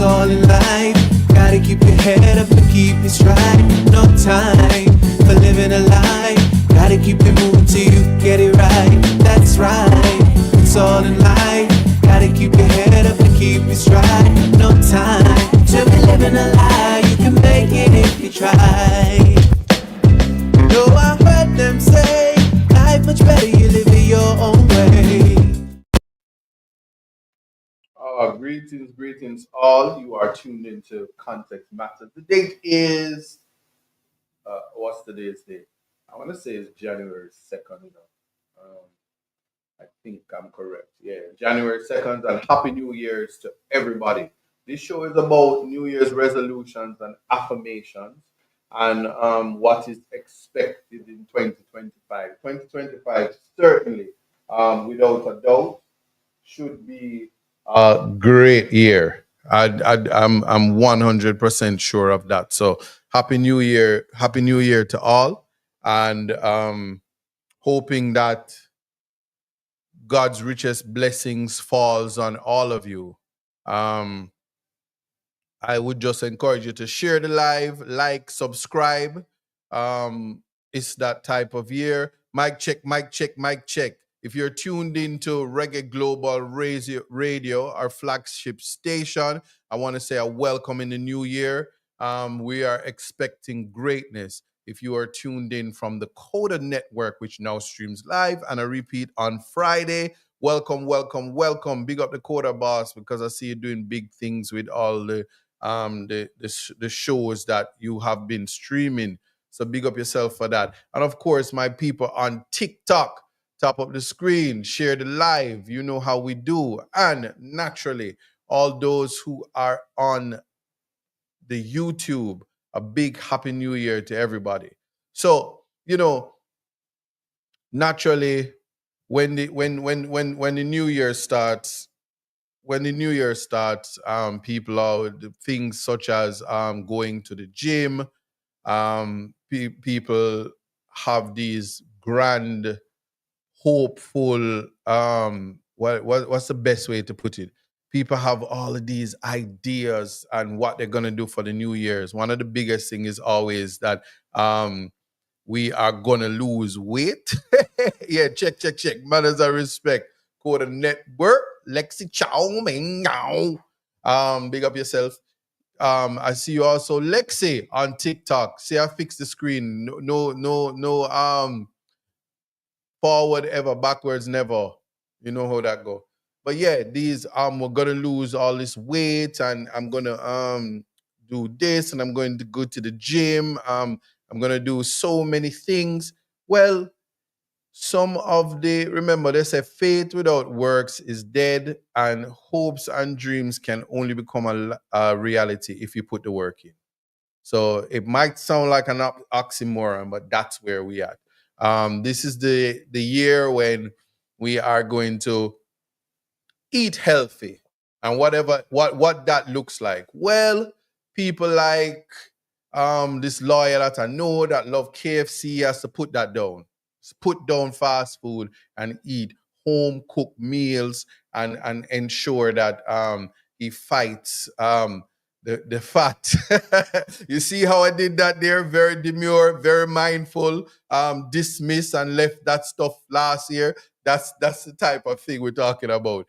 all in life. Gotta keep your head up and keep it straight. No time for living a lie. Gotta keep it moving till you get it right. That's right, it's all in life. Gotta keep your head up and keep it straight. No time to be living a lie. You can make it if you try. No, I heard them say life much better you live it your own way. Greetings all. You are tuned into Context Matters. The date is, what's today's date? I want to say it's January 2nd. I think I'm correct. Yeah, January 2nd, and Happy New Year's to everybody. This show is about New Year's resolutions and affirmations and what is expected in 2025. 2025, certainly, without a doubt, should be a great year. I'm 100% sure of that. So happy New Year to all, and hoping that God's richest blessings falls on all of you. Um, I would just encourage you to share the live, like, subscribe. Um, it's that type of year. Mic check, mic check, mic check. If you're tuned into Reggae Global Radio, our flagship station, I want to say a welcome in the new year. We are expecting greatness. If you are tuned in from the Coda Network, which now streams live and a repeat on Friday, welcome, welcome, welcome. Big up the Coda boss, because I see you doing big things with all the shows that you have been streaming. So big up yourself for that. And of course, my people on TikTok, top of the screen, share the live. You know how we do. And naturally, all those who are on the YouTube, a big happy new year to everybody. So, naturally, when the new year starts, people are things such as going to the gym. People have these grand, hopeful. What's the best way to put it? People have all of these ideas and what they're gonna do for the New Year's. One of the biggest thing is always that we are gonna lose weight. Yeah, check, check, check. Manners and respect. Code the network. Lexi Chow Ming Now. Big up yourself. I see you also, Lexi, on TikTok. See, I fixed the screen. No. Forward ever, backwards never. You know how that go. But yeah, these we're gonna lose all this weight, and I'm gonna do this, and I'm going to go to the gym. I'm gonna do so many things. Well, remember, they say faith without works is dead, and hopes and dreams can only become a reality if you put the work in. So it might sound like an oxymoron, but that's where we at. This is the year when we are going to eat healthy, and what that looks like. Well, people like this lawyer that I know that love KFC has to put that down. Put down fast food and eat home cooked meals, and ensure that he fights the fat. You see how I did that there? Very demure, very mindful, dismiss and left that stuff last year. That's the type of thing we're talking about.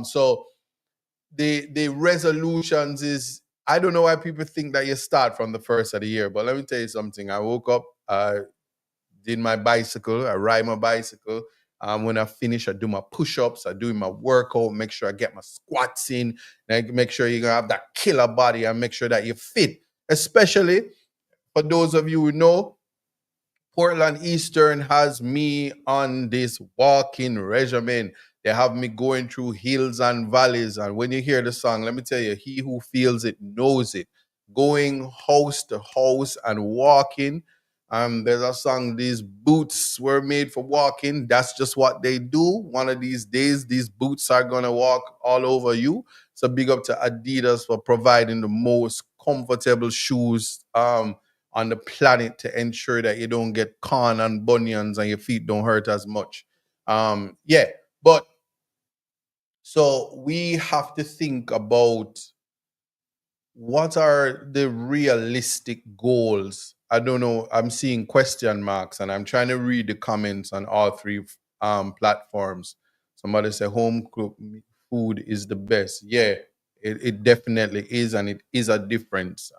So the resolutions is, I don't know why people think that you start from the first of the year, but let me tell you something. I woke up, did my bicycle, I ride my bicycle. When I finish, I do my push-ups, I do my workout, make sure I get my squats in, and make sure you're gonna have that killer body, and make sure that you're fit. Especially for those of you who know, Portland Eastern has me on this walking regimen. They have me going through hills and valleys. And when you hear the song, let me tell you, he who feels it knows it. Going house to house and walking. There's a song, these boots were made for walking. That's just what they do. One of these days, these boots are going to walk all over you. So big up to Adidas for providing the most comfortable shoes on the planet to ensure that you don't get corn and bunions and your feet don't hurt as much. Yeah, but so we have to think about what are the realistic goals? I don't know. I'm seeing question marks, and I'm trying to read the comments on all three platforms. Somebody say home cooked food is the best. Yeah, it definitely is, and it is a difference.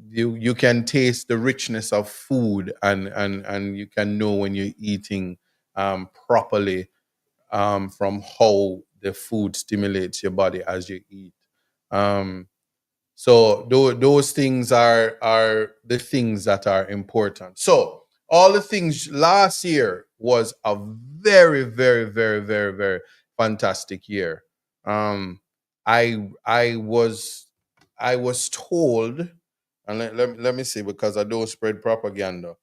You can taste the richness of food, and you can know when you're eating properly from how the food stimulates your body as you eat. Um, so those things are the things that are important. So all the things last year was a very, very, very, very, very fantastic year. Um, I was told, and let me see, because I don't spread propaganda.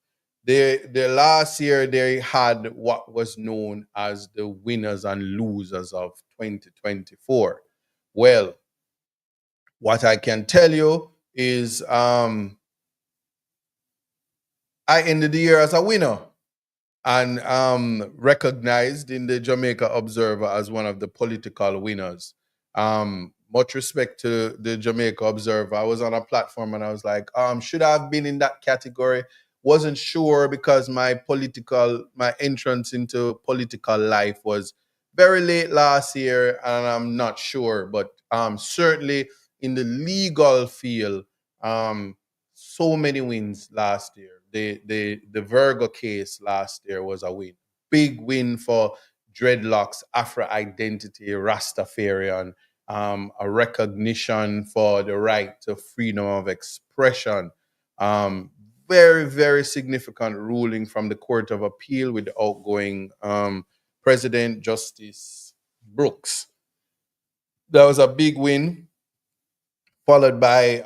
The last year they had what was known as the winners and losers of 2024. Well, what I can tell you is I ended the year as a winner and recognized in the Jamaica Observer as one of the political winners. Much respect to the Jamaica Observer. I was on a platform and I was like, should I have been in that category? Wasn't sure because my entrance into political life was very late last year, and I'm not sure, but certainly in the legal field, um, so many wins last year. The Virgo case last year was a win. Big win for dreadlocks, Afro identity, Rastafarian, a recognition for the right to freedom of expression. Um, Very, very significant ruling from the Court of Appeal with the outgoing President Justice Brooks. That was a big win, followed by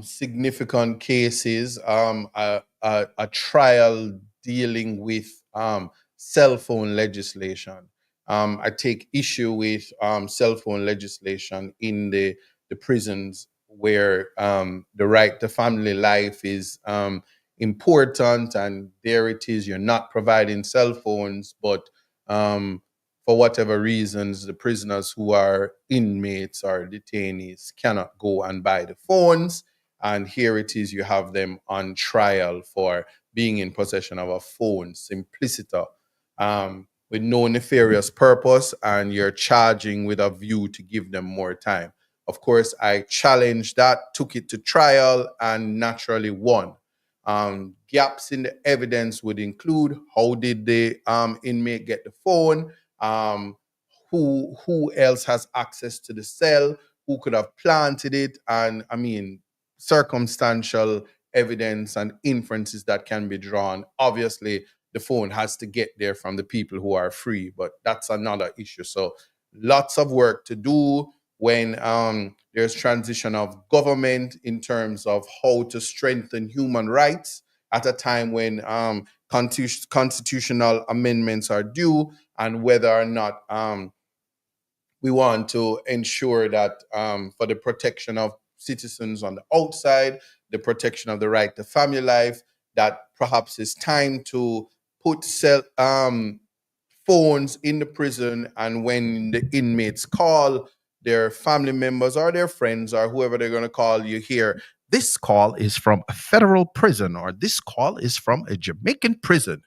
significant cases, a trial dealing with cell phone legislation. I take issue with cell phone legislation in the prisons where the right to family life is important, and there it is, you're not providing cell phones, but um, for whatever reasons, the prisoners who are inmates or detainees cannot go and buy the phones. And here it is, you have them on trial for being in possession of a phone, simpliciter, with no nefarious purpose, and you're charging with a view to give them more time. Of course, I challenged that, took it to trial, and naturally won. Gaps in the evidence would include how did the inmate get the phone, um, who else has access to the cell, who could have planted it, and I mean circumstantial evidence and inferences that can be drawn. Obviously, the phone has to get there from the people who are free, but that's another issue. So lots of work to do when there's transition of government in terms of how to strengthen human rights at a time when constitutional amendments are due, and whether or not we want to ensure that for the protection of citizens on the outside, the protection of the right to family life, that perhaps it's time to put phones in the prison, and when the inmates call their family members or their friends or whoever they're going to call, you hear, this call is from a federal prison, or this call is from a Jamaican prison.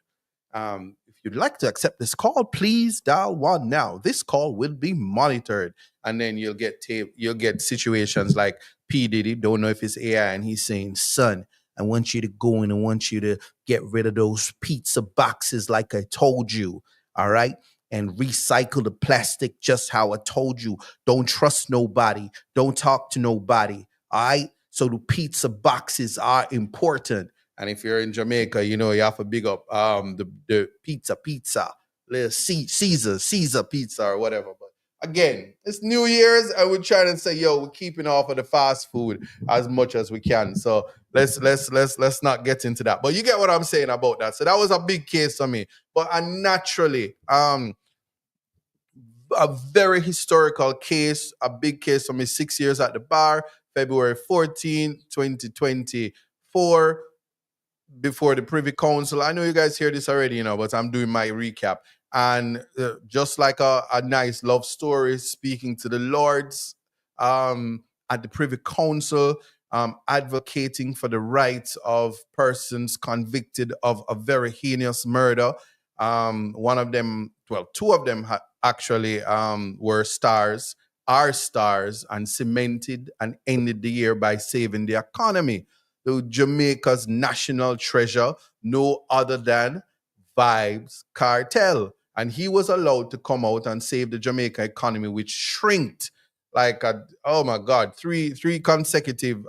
If you'd like to accept this call, please dial one now. This call will be monitored. And then you'll get situations like P. Diddy, don't know if it's AI, and he's saying, son, I want you to go in and want you to get rid of those pizza boxes like I told you. All right. And recycle the plastic just how I told you. Don't trust nobody. Don't talk to nobody. All right. So the pizza boxes are important. And if you're in Jamaica, you know you have to big up the pizza, little Caesar pizza or whatever. But again, it's New Year's. I would try and say, yo, we're keeping off of the fast food as much as we can. So let's not get into that. But you get what I'm saying about that. So that was a big case for me. But I naturally a very historical case, a big case for me, 6 years at the bar, February 14, 2024, before the Privy Council. I know you guys hear this already, but I'm doing my recap. And just like a nice love story, speaking to the Lords, at the Privy Council, advocating for the rights of persons convicted of a very heinous murder. One of them, well, two of them actually were stars, are stars, and cemented and ended the year by saving the economy. The Jamaica's national treasure, no other than Vibes Cartel. And he was allowed to come out and save the Jamaica economy, which shrinked like oh my God, three consecutive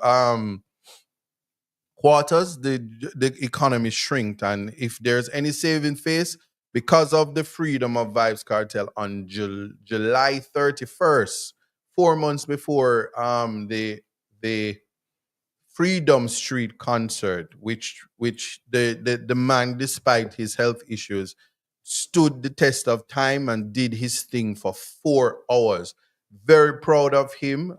quarters, the economy shrinked. And if there's any saving face, because of the freedom of Vibes Cartel on July 31st, 4 months before the Freedom Street concert, which the man, despite his health issues, stood the test of time and did his thing for 4 hours. Very proud of him.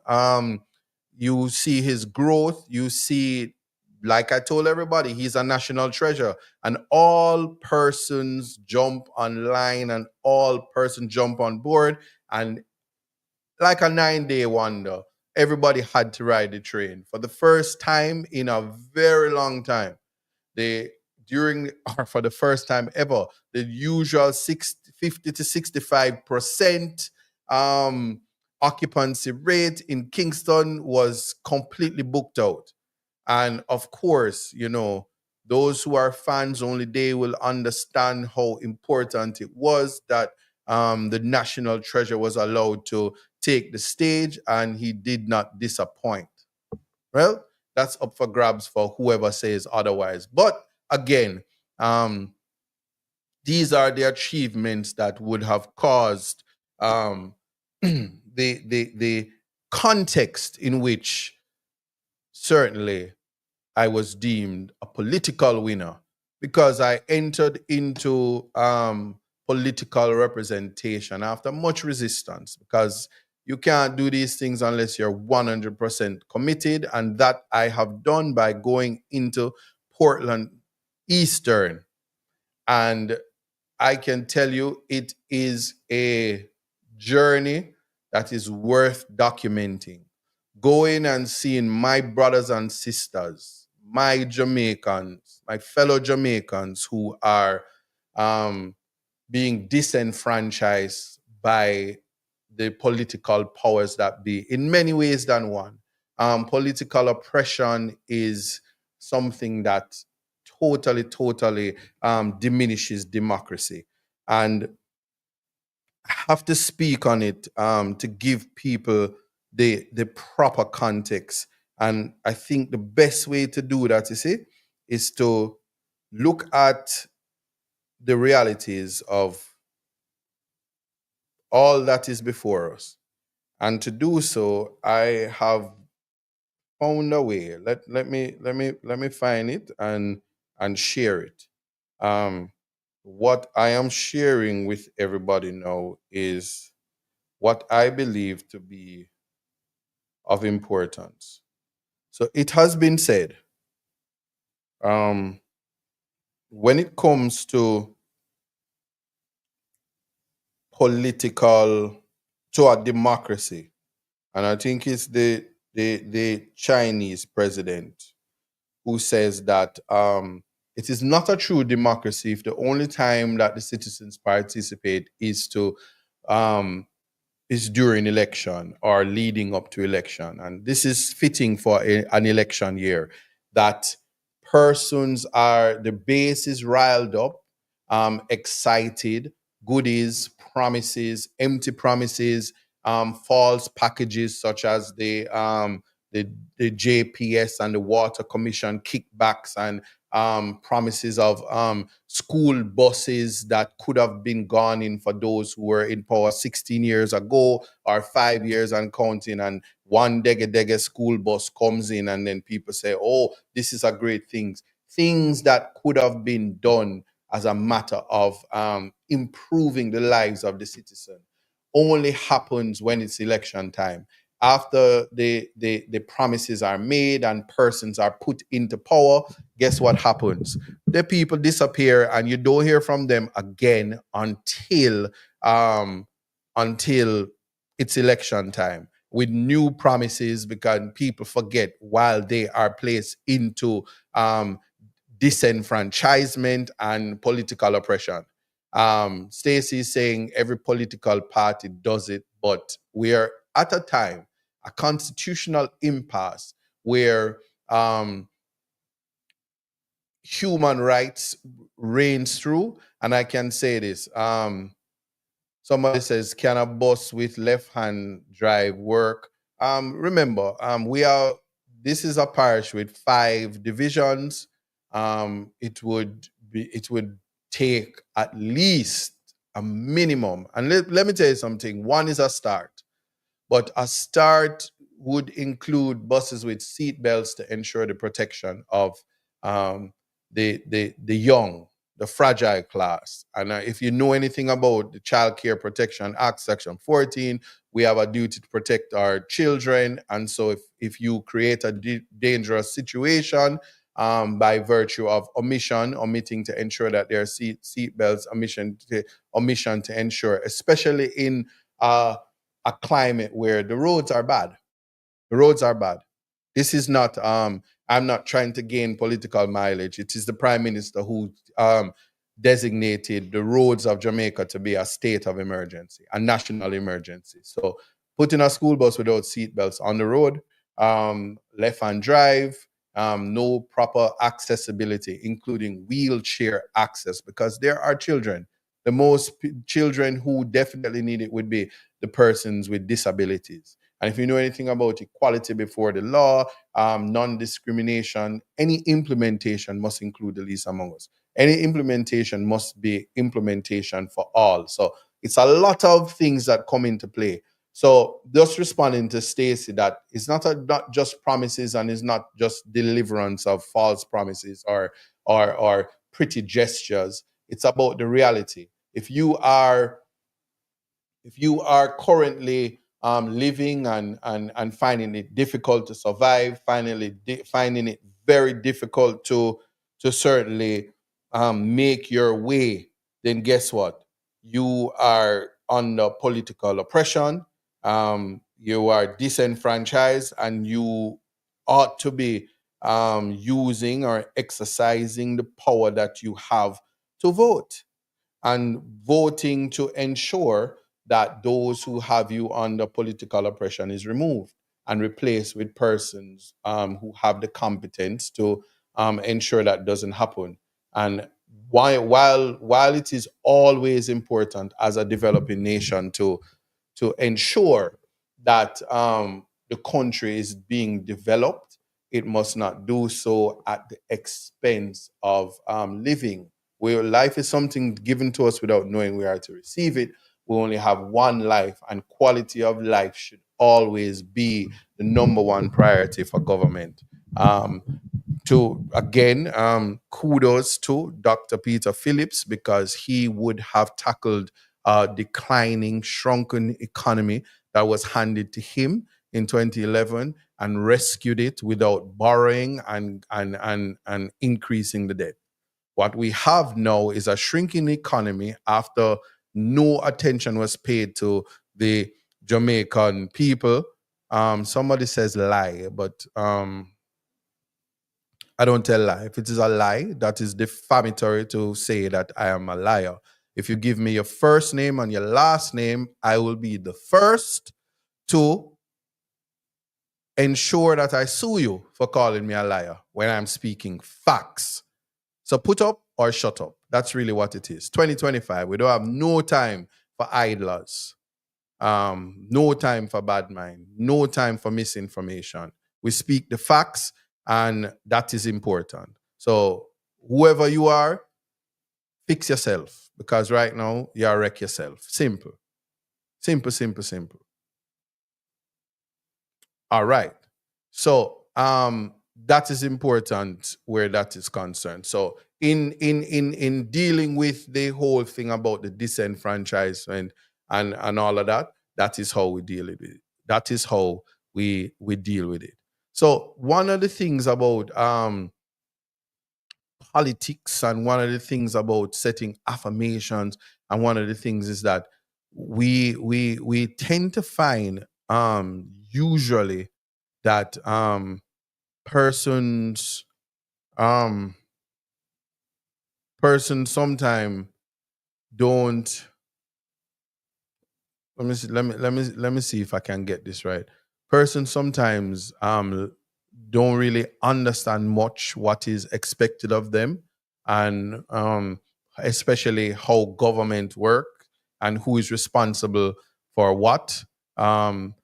You see his growth. You see, like I told everybody, he's a national treasure. And all persons jump online and all persons jump on board. And like a 9-day wonder, everybody had to ride the train for the first time in a very long time. They during or for the first time ever, the usual 50 to 65% occupancy rate in Kingston was completely booked out. And of course, those who are fans only, they will understand how important it was that the national treasure was allowed to take the stage, and he did not disappoint. Well, that's up for grabs for whoever says otherwise. But again, these are the achievements that would have caused the context in which certainly I was deemed a political winner, because I entered into political representation after much resistance, because you can't do these things unless you're 100% committed. And that I have done by going into Portland Eastern. And I can tell you it is a journey that is worth documenting. Going and seeing my brothers and sisters, my Jamaicans, my fellow Jamaicans who are being disenfranchised by the political powers that be in many ways than one. Political oppression is something that totally diminishes democracy. And I have to speak on it to give people the proper context. And I think the best way to do that, you see, is to look at the realities of all that is before us. And to do so, I have found a way. Let me find it and share it. What I am sharing with everybody now is what I believe to be of importance. So it has been said, when it comes to political, to a democracy, and I think it's the Chinese president who says that it is not a true democracy if the only time that the citizens participate um, is during election or leading up to election. And this is fitting for an election year, that persons are, the base is riled up, excited, goodies, promises, empty promises, false packages such as the JPS and the Water Commission kickbacks, and promises of school buses that could have been gone in for those who were in power 16 years ago or 5 years and counting. And one dege school bus comes in, and then people say, oh, this is a great thing. Things that could have been done as a matter of improving the lives of the citizen only happens when it's election time. After the promises are made and persons are put into power, guess what happens? The people disappear, and you don't hear from them again until it's election time. with new promises, because people forget while they are placed into disenfranchisement and political oppression. Stacey is saying every political party does it, but we are at a time, a constitutional impasse where human rights reigns through. And I can say this. Somebody says, can a bus with left-hand drive work? Remember, this is a parish with 5 divisions. It would take at least a minimum. And let me tell you something. One is a start, but a start would include buses with seat belts to ensure the protection of the young, the fragile class. And if you know anything about the Child Care Protection Act, Section 14, we have a duty to protect our children. And so if you create a dangerous situation by virtue of omitting to ensure that there are seat belts, omission to ensure, especially in a climate where the roads are bad. The roads are bad. This is not, I'm not trying to gain political mileage. It is the Prime Minister who designated the roads of Jamaica to be a state of emergency, a national emergency. So putting a school bus without seatbelts on the road, left-hand drive, no proper accessibility, including wheelchair access, because there are children. The most children who definitely need it would be the persons with disabilities. And if you know anything about equality before the law, non-discrimination, any implementation must include the least among us. Any implementation must be implementation for all. So it's a lot of things that come into play. So just responding to Stacey, that it's not just promises, and it's not just deliverance of false promises or pretty gestures. It's about the reality. If you are currently living and finding it difficult to survive, finding it very difficult to certainly make your way, then guess what? You are under political oppression. You are disenfranchised, and you ought to be using or exercising the power that you have to vote, and voting to ensure that those who have you under political oppression is removed and replaced with persons who have the competence to ensure that doesn't happen. And while it is always important as a developing nation to ensure that the country is being developed, it must not do so at the expense of living. Where life is something given to us without knowing we are to receive it. We only have one life, and quality of life should always be the number one priority for government. Kudos to Dr. Peter Phillips, because he would have tackled a declining, shrunken economy that was handed to him in 2011 and rescued it without borrowing and increasing the debt. What we have now is a shrinking economy after no attention was paid to the Jamaican people. Somebody says lie, but I don't tell lie. If it is a lie, that is defamatory to say that I am a liar. If you give me your first name and your last name, I will be the first to ensure that I sue you for calling me a liar when I'm speaking facts. So put up or shut up. That's really what it is. 2025, we don't have no time for idlers. No time for bad mind. No time for misinformation. We speak the facts, and that is important. So whoever you are, fix yourself, because right now you are wreck yourself. Simple. Simple, simple, simple. All right. So that is important where that is concerned. So in dealing with the whole thing about the disenfranchisement and all of that, that is how we deal with it. That is how we deal with it. So one of the things about politics, and one of the things about setting affirmations, and one of the things is that we tend to find usually that persons um persons sometimes don't. Let me see, let me see if I can get this right. Persons sometimes don't really understand much what is expected of them, and especially how government work and who is responsible for what. Um,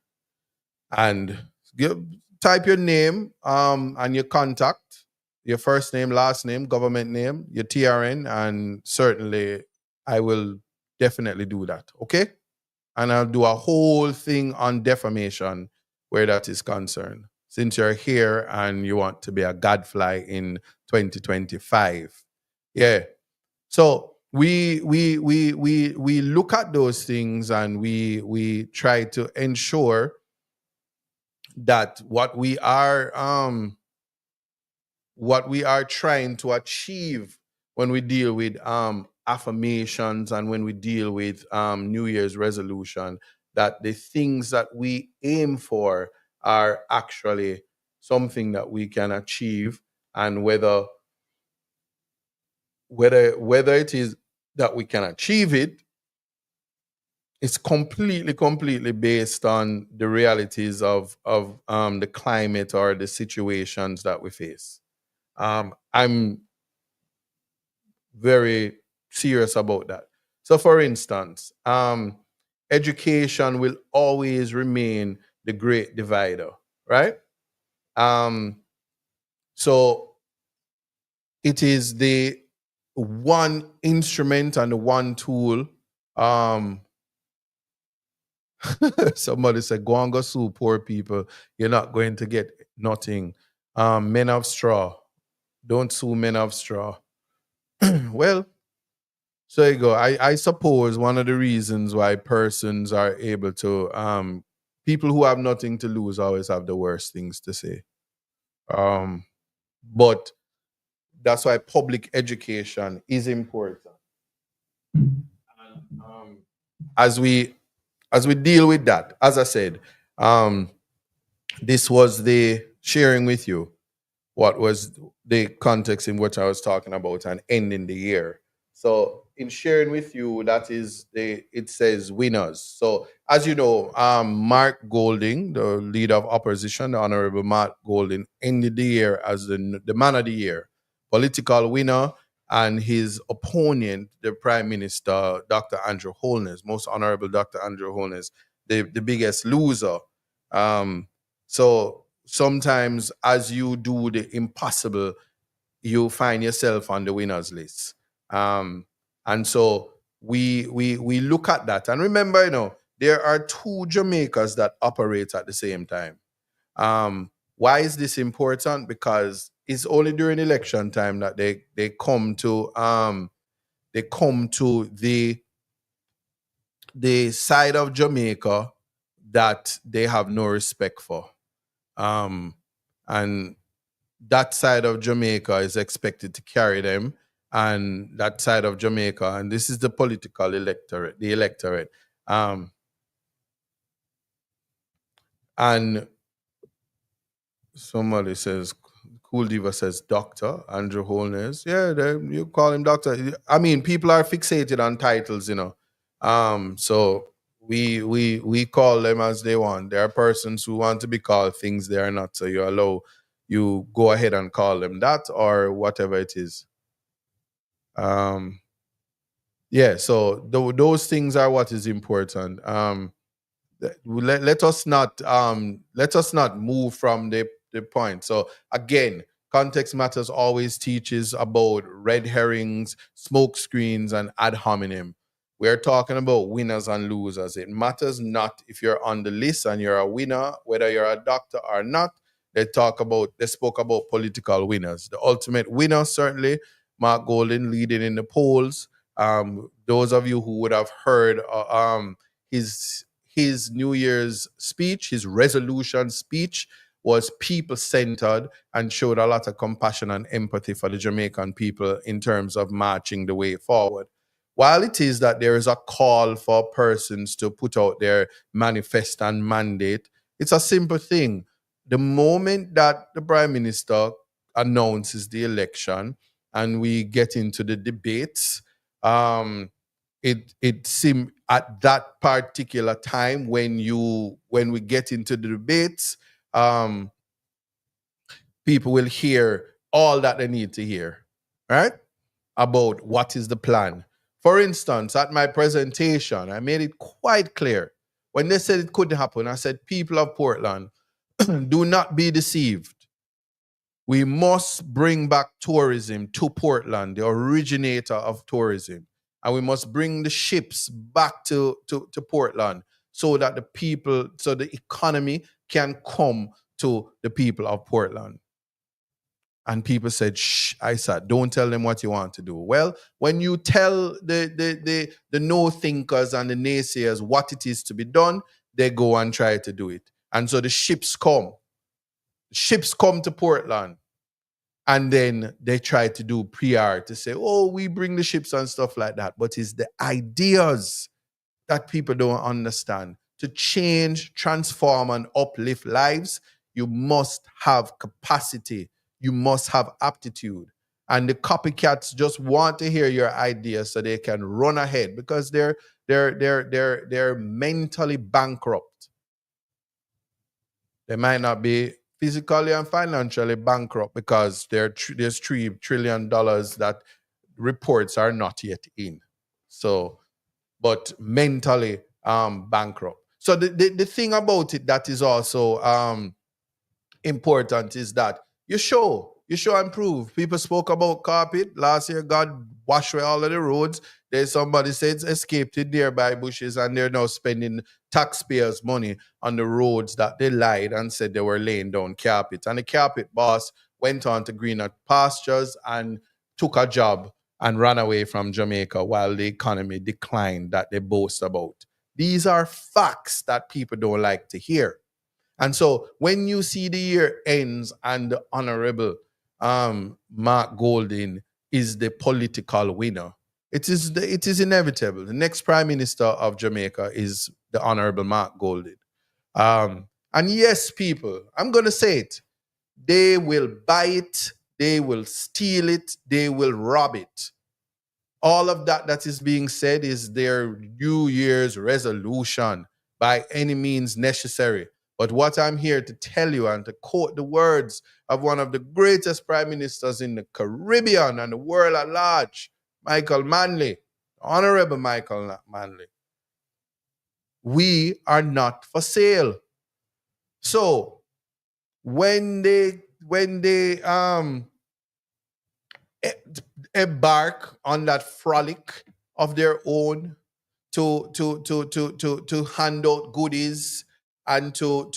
and give, type your name and your contact, your first name, last name, government name, your TRN, and certainly I will definitely do that. Okay, and I'll do a whole thing on defamation where that is concerned. Since you're here and you want to be a gadfly in 2025, yeah. So we look at those things and we try to ensure that what we are trying to achieve when we deal with affirmations and when we deal with New Year's resolution, that the things that we aim for are actually something that we can achieve, and whether it is that we can achieve it, it's completely based on the realities of the climate or the situations that we face. I'm very serious about that. So, for instance, education will always remain the great divider, right? Um, so, it is the one instrument and the one tool. Um, Somebody said, "Go and go sue poor people. You're not going to get nothing." Men of straw, don't sue men of straw. Well, so there you go. I suppose one of the reasons why persons are able to people who have nothing to lose always have the worst things to say. Um but that's why public education is important. And, as we deal with that, as I said, um this was the sharing with you what was the context in which I was talking about and ending the year. So in sharing with you, that is it says winners. So as you know, Mark Golding, the leader of opposition, the Honorable Mark Golding, ended the year as the man of the year, political winner, and his opponent, the Prime Minister, Dr. Andrew Holness, most honorable Dr. Andrew Holness, the biggest loser. So sometimes, as you do the impossible, you find yourself on the winners list. And so we look at that, and remember, there are two Jamaicas that operate at the same time. Why is this important? Because it's only during election time that they come to the side of Jamaica that they have no respect for. Um, and that side of Jamaica is expected to carry them, and that side of Jamaica, and this is the political electorate, the electorate. And somebody says, Cool Diva says, Doctor Andrew Holness. Yeah, you call him Doctor. I mean, people are fixated on titles. So we call them as they want. There are persons who want to be called things they are not. So you go ahead and call them that or whatever it is. Yeah, so those things are what is important. Let us not move from the point. So again, context matters always teaches about red herrings, smoke screens, and ad hominem. We're talking about winners and losers. It matters not if you're on the list and you're a winner, whether you're a doctor or not. They spoke about political winners. The ultimate winner, certainly, Mark Golden leading in the polls. Those of you who would have heard his New Year's speech, his resolution speech, was people centered and showed a lot of compassion and empathy for the Jamaican people in terms of marching the way forward. While it is that there is a call for persons to put out their manifest and mandate, It's a simple thing. The moment that the prime minister announces the election and we get into the debates, it seems at that particular time when we get into the debates, um, people will hear all that they need to hear, right? About what is the plan. For instance, at my presentation, I made it quite clear. When they said it couldn't happen, I said, people of Portland, do not be deceived. We must bring back tourism to Portland, the originator of tourism. And we must bring the ships back to Portland so that the economy can come to the people of Portland. And people said, shh, I said, don't tell them what you want to do. Well, when you tell the no thinkers and the naysayers what it is to be done, they go and try to do it. And so the ships come. Ships come to Portland. And then they try to do PR to say, oh, we bring the ships and stuff like that. But it's the ideas that people don't understand. To change, transform, and uplift lives, you must have capacity. You must have aptitude. And the copycats just want to hear your ideas so they can run ahead because they're mentally bankrupt. They might not be physically and financially bankrupt because there's $3 trillion that reports are not yet in. So, but mentally bankrupt. So the thing about it that is also important is that you show and prove. People spoke about carpet last year. God washed away all of the roads. There's somebody said escaped in nearby bushes, and they're now spending taxpayers' money on the roads that they lied and said they were laying down carpet. And the carpet boss went on to greener pastures and took a job and ran away from Jamaica while the economy declined that they boast about. These are facts that people don't like to hear. And so when you see the year ends and the Honorable Mark Golding is the political winner, it is inevitable. The next Prime Minister of Jamaica is the Honorable Mark Golding. And yes, people, I'm going to say it. They will buy it. They will steal it. They will rob it. All of that is being said is their New Year's resolution by any means necessary. But what I'm here to tell you and to quote the words of one of the greatest prime ministers in the Caribbean and the world at large, Michael Manley, Honorable Michael Manley, we are not for sale. So when they embark on that frolic of their own to hand out goodies and to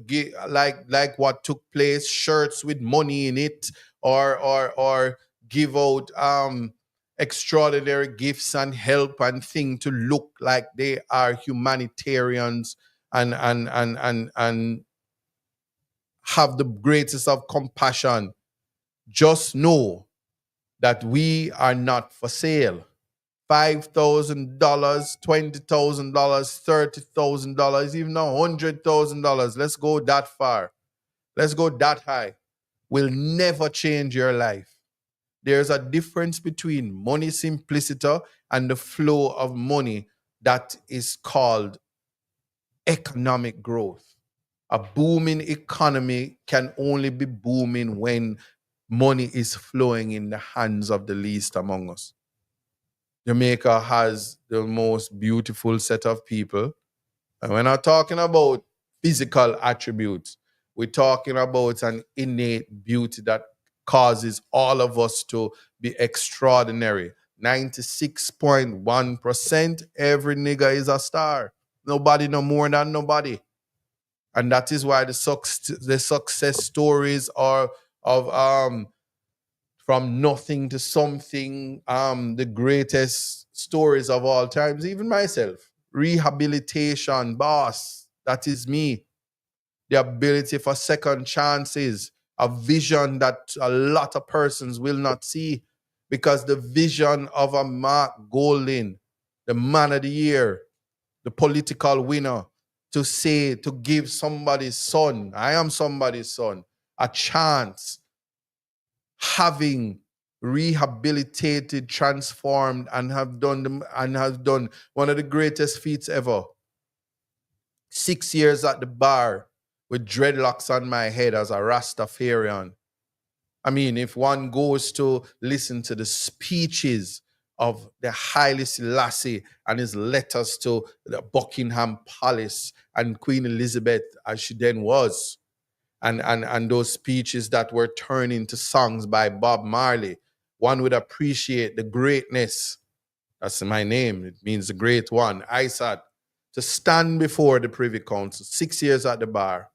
give like what took place, shirts with money in it, or give out extraordinary gifts and help and thing to look like they are humanitarians and have the greatest of compassion. Just know that we are not for sale. $5,000, $20,000, $30,000, even $100,000. Let's go that far. Let's go that high. Will never change your life. There's a difference between money simplicity and the flow of money that is called economic growth. A booming economy can only be booming when money is flowing in the hands of the least among us. Jamaica has the most beautiful set of people. And we're not talking about physical attributes. We're talking about an innate beauty that causes all of us to be extraordinary. 96.1%, every nigga is a star. Nobody no more than nobody. And that is why the success stories are of from nothing to something, the greatest stories of all times, even myself. Rehabilitation, boss, that is me. The ability for second chances, a vision that a lot of persons will not see, because the vision of a Mark Golding, the man of the year, the political winner, to say, to give somebody's son, I am somebody's son, a chance, having rehabilitated, transformed, and have done one of the greatest feats ever. 6 years at the bar with dreadlocks on my head as a Rastafarian. I mean, if one goes to listen to the speeches of the Haile Selassie and his letters to the Buckingham Palace and Queen Elizabeth, as she then was, and those speeches that were turned into songs by Bob Marley, one would appreciate the greatness. That's my name. It means the great one. Isaac, to stand before the Privy Council, 6 years at the bar,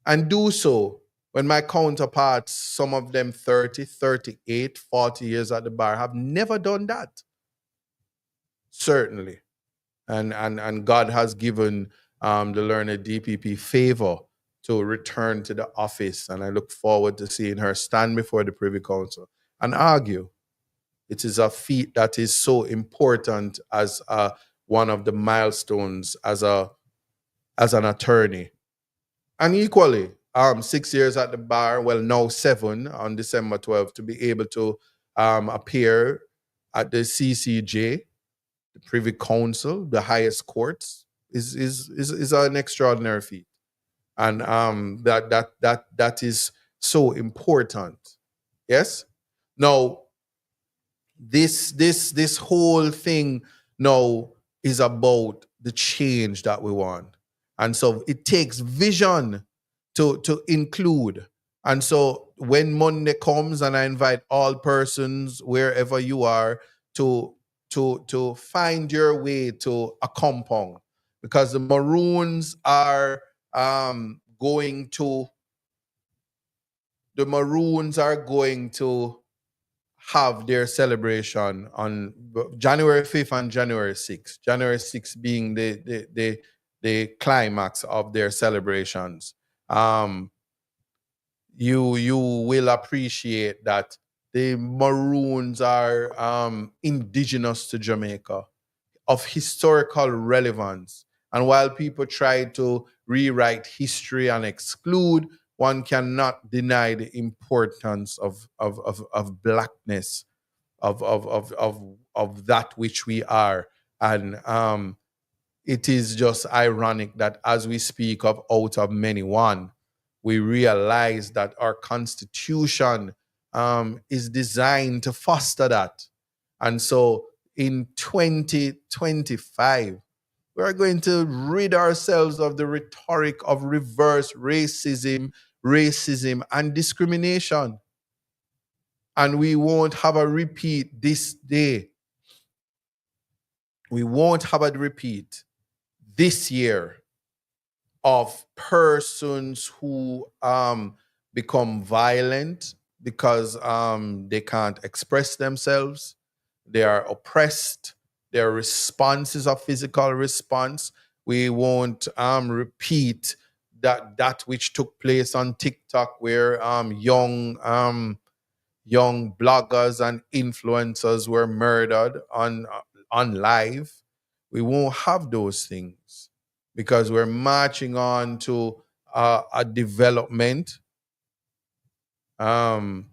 and do so when my counterparts, some of them 30, 38, 40 years at the bar, have never done that. Certainly. And God has given the learned DPP favor to return to the office. And I look forward to seeing her stand before the Privy Council and argue. It is a feat that is so important as one of the milestones as an attorney. And equally, 6 years at the bar, well, now 7 on December 12th, to be able to appear at the CCJ, the Privy Council, the highest courts, is an extraordinary feat. And that is so important. Yes? Now, this whole thing now is about the change that we want. And so it takes vision to include. And so when Monday comes, and I invite all persons wherever you are to find your way to a compound, because the Maroons are going to have their celebration on January 5th and January 6th. January 6th being the climax of their celebrations. You will appreciate that the Maroons are indigenous to Jamaica, of historical relevance. And while people try to rewrite history and exclude, one cannot deny the importance of blackness, of that which we are. And it is just ironic that as we speak of out of many one, we realize that our Constitution is designed to foster that. And so in 2025, we are going to rid ourselves of the rhetoric of reverse racism, and discrimination. And we won't have a repeat this day. We won't have a repeat this year of persons who become violent because they can't express themselves. They are oppressed. Their response is a physical response. We won't repeat that which took place on TikTok, where young bloggers and influencers were murdered on live. We won't have those things, because we're marching on to a development and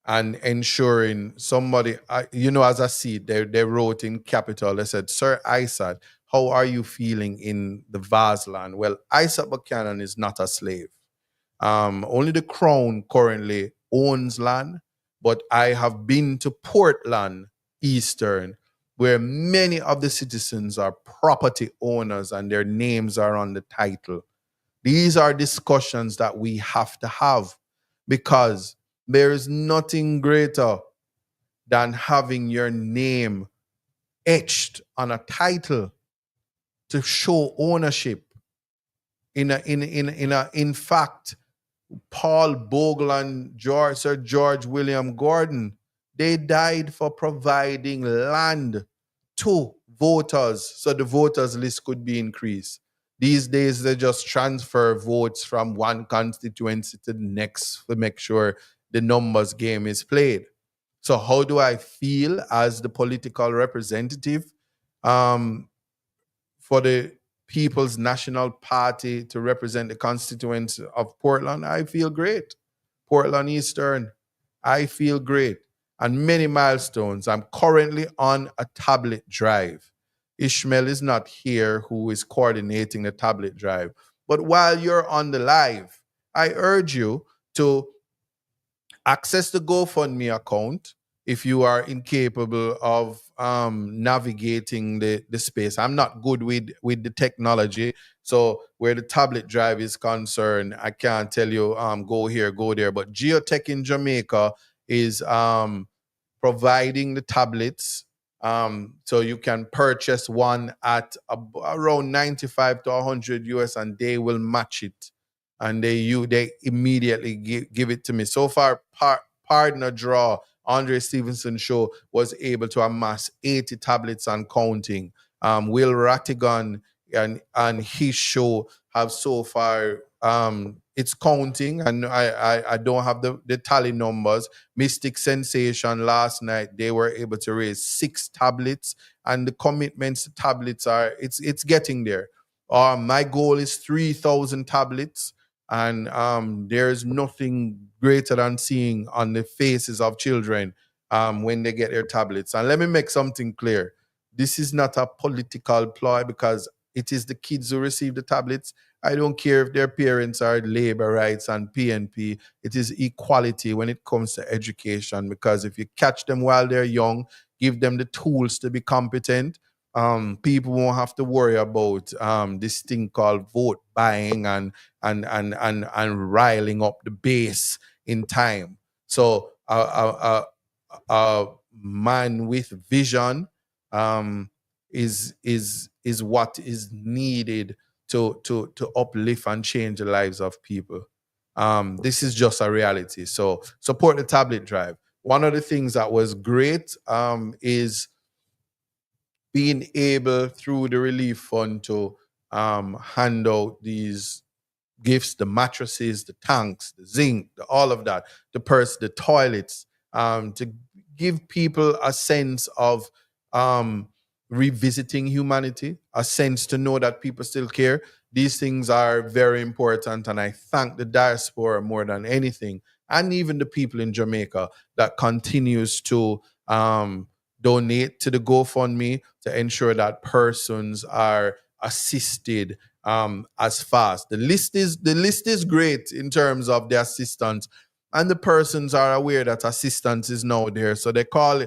ensuring somebody, as I see, they wrote in Capital, they said, Sir Isaac, how are you feeling in the vast land? Well, Isaac Buchanan is not a slave. Only the crown currently owns land, but I have been to Portland Eastern, where many of the citizens are property owners and their names are on the title. These are discussions that we have to have, because there is nothing greater than having your name etched on a title to show ownership. In fact, Paul Bogle and Sir George William Gordon, they died for providing land to voters so the voters list could be increased. These days, they just transfer votes from one constituency to the next to make sure the numbers game is played. So how do I feel as the political representative for the People's National Party to represent the constituents of Portland, I feel great. Portland Eastern, I feel great. And many milestones. I'm currently on a tablet drive. Ishmael is not here, who is coordinating the tablet drive. But while you're on the live, I urge you to access the GoFundMe account if you are incapable of navigating the space. I'm not good with the technology. So where the tablet drive is concerned, I can't tell you go here, go there. But Geotech in Jamaica is providing the tablets. So you can purchase one at around 95 to 100 US, and they will match it, and they immediately give it to me. So far, partner draw Andre Stevenson show was able to amass 80 tablets and counting. Will Rattigan and his show have so far, it's counting, and I don't have the tally numbers. Mystic Sensation last night, they were able to raise 6 tablets, and the commitments to tablets are it's getting there. My goal is 3,000 tablets, and there's nothing greater than seeing on the faces of children when they get their tablets. And let me make something clear. This is not a political ploy, because it is the kids who receive the tablets. I don't care if their parents are labor rights and PNP. It is equality when it comes to education, because if you catch them while they're young, give them the tools to be competent, people won't have to worry about this thing called vote buying and riling up the base in time. So a man with vision is what is needed to uplift and change the lives of people. This is just a reality. So support the tablet drive. One of the things that was great is being able through the relief fund to hand out these gifts, the mattresses, the tanks, the zinc, all of that, the purse, the toilets, to give people a sense of revisiting humanity, a sense to know that people still care. These things are very important, and I thank the diaspora more than anything, and even the people in Jamaica that continues to donate to the GoFundMe to ensure that persons are assisted as fast. The list is great in terms of the assistance, and the persons are aware that assistance is now there. So they call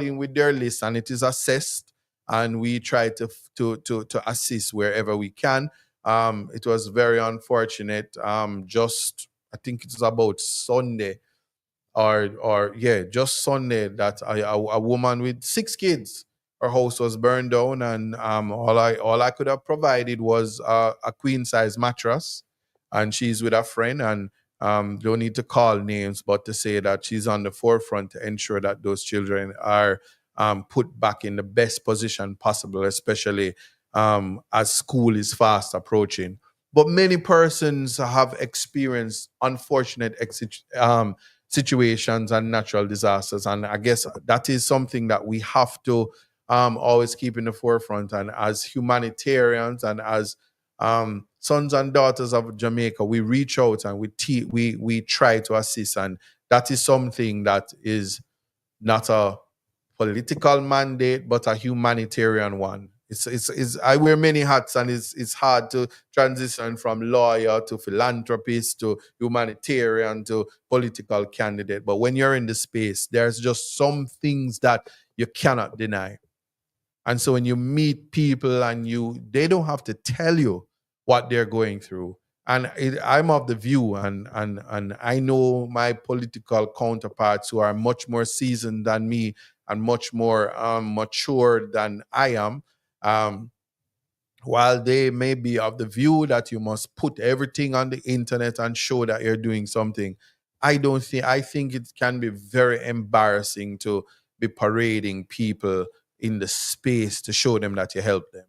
in with their list, and it is assessed, and we try to assist wherever we can. It was very unfortunate. Just I think it was about Sunday, or yeah, just Sunday, that a woman with 6 kids, her house was burned down, and all I could have provided was a queen size mattress, and she's with a friend, and don't need to call names, but to say that she's on the forefront to ensure that those children are put back in the best position possible, especially as school is fast approaching. But many persons have experienced unfortunate situations and natural disasters. And I guess that is something that we have to always keep in the forefront. And as humanitarians and as sons and daughters of Jamaica, we reach out and we try to assist. And that is something that is not a political mandate, but a humanitarian one. I wear many hats, and it's hard to transition from lawyer to philanthropist to humanitarian to political candidate. But when you're in the space, there's just some things that you cannot deny. And so when you meet people and they don't have to tell you what they're going through. And I'm of the view, and I know my political counterparts who are much more seasoned than me and much more mature than I am. While they may be of the view that you must put everything on the internet and show that you're doing something, I think it can be very embarrassing to be parading people in the space to show them that you help them.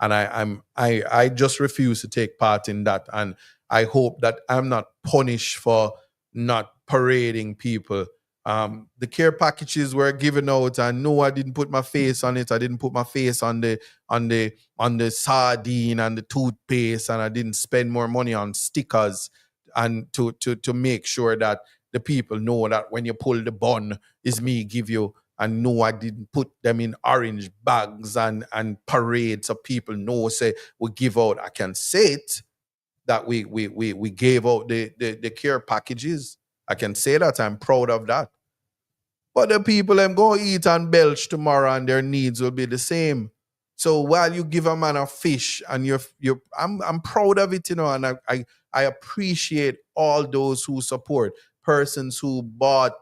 And I just refuse to take part in that. And I hope that I'm not punished for not parading people The care packages were given out, and no, I didn't put my face on it. I didn't put my face on the sardine and the toothpaste, and I didn't spend more money on stickers and to make sure that the people know that when you pull the bun, is me give you. And no, I didn't put them in orange bags and parade so people know, say we give out. I can say it that we gave out the care packages. I can say that. I'm proud of that. But the people them go eat and belch tomorrow and their needs will be the same. So while you give a man a fish and I'm proud of it, and I appreciate all those who support, persons who brought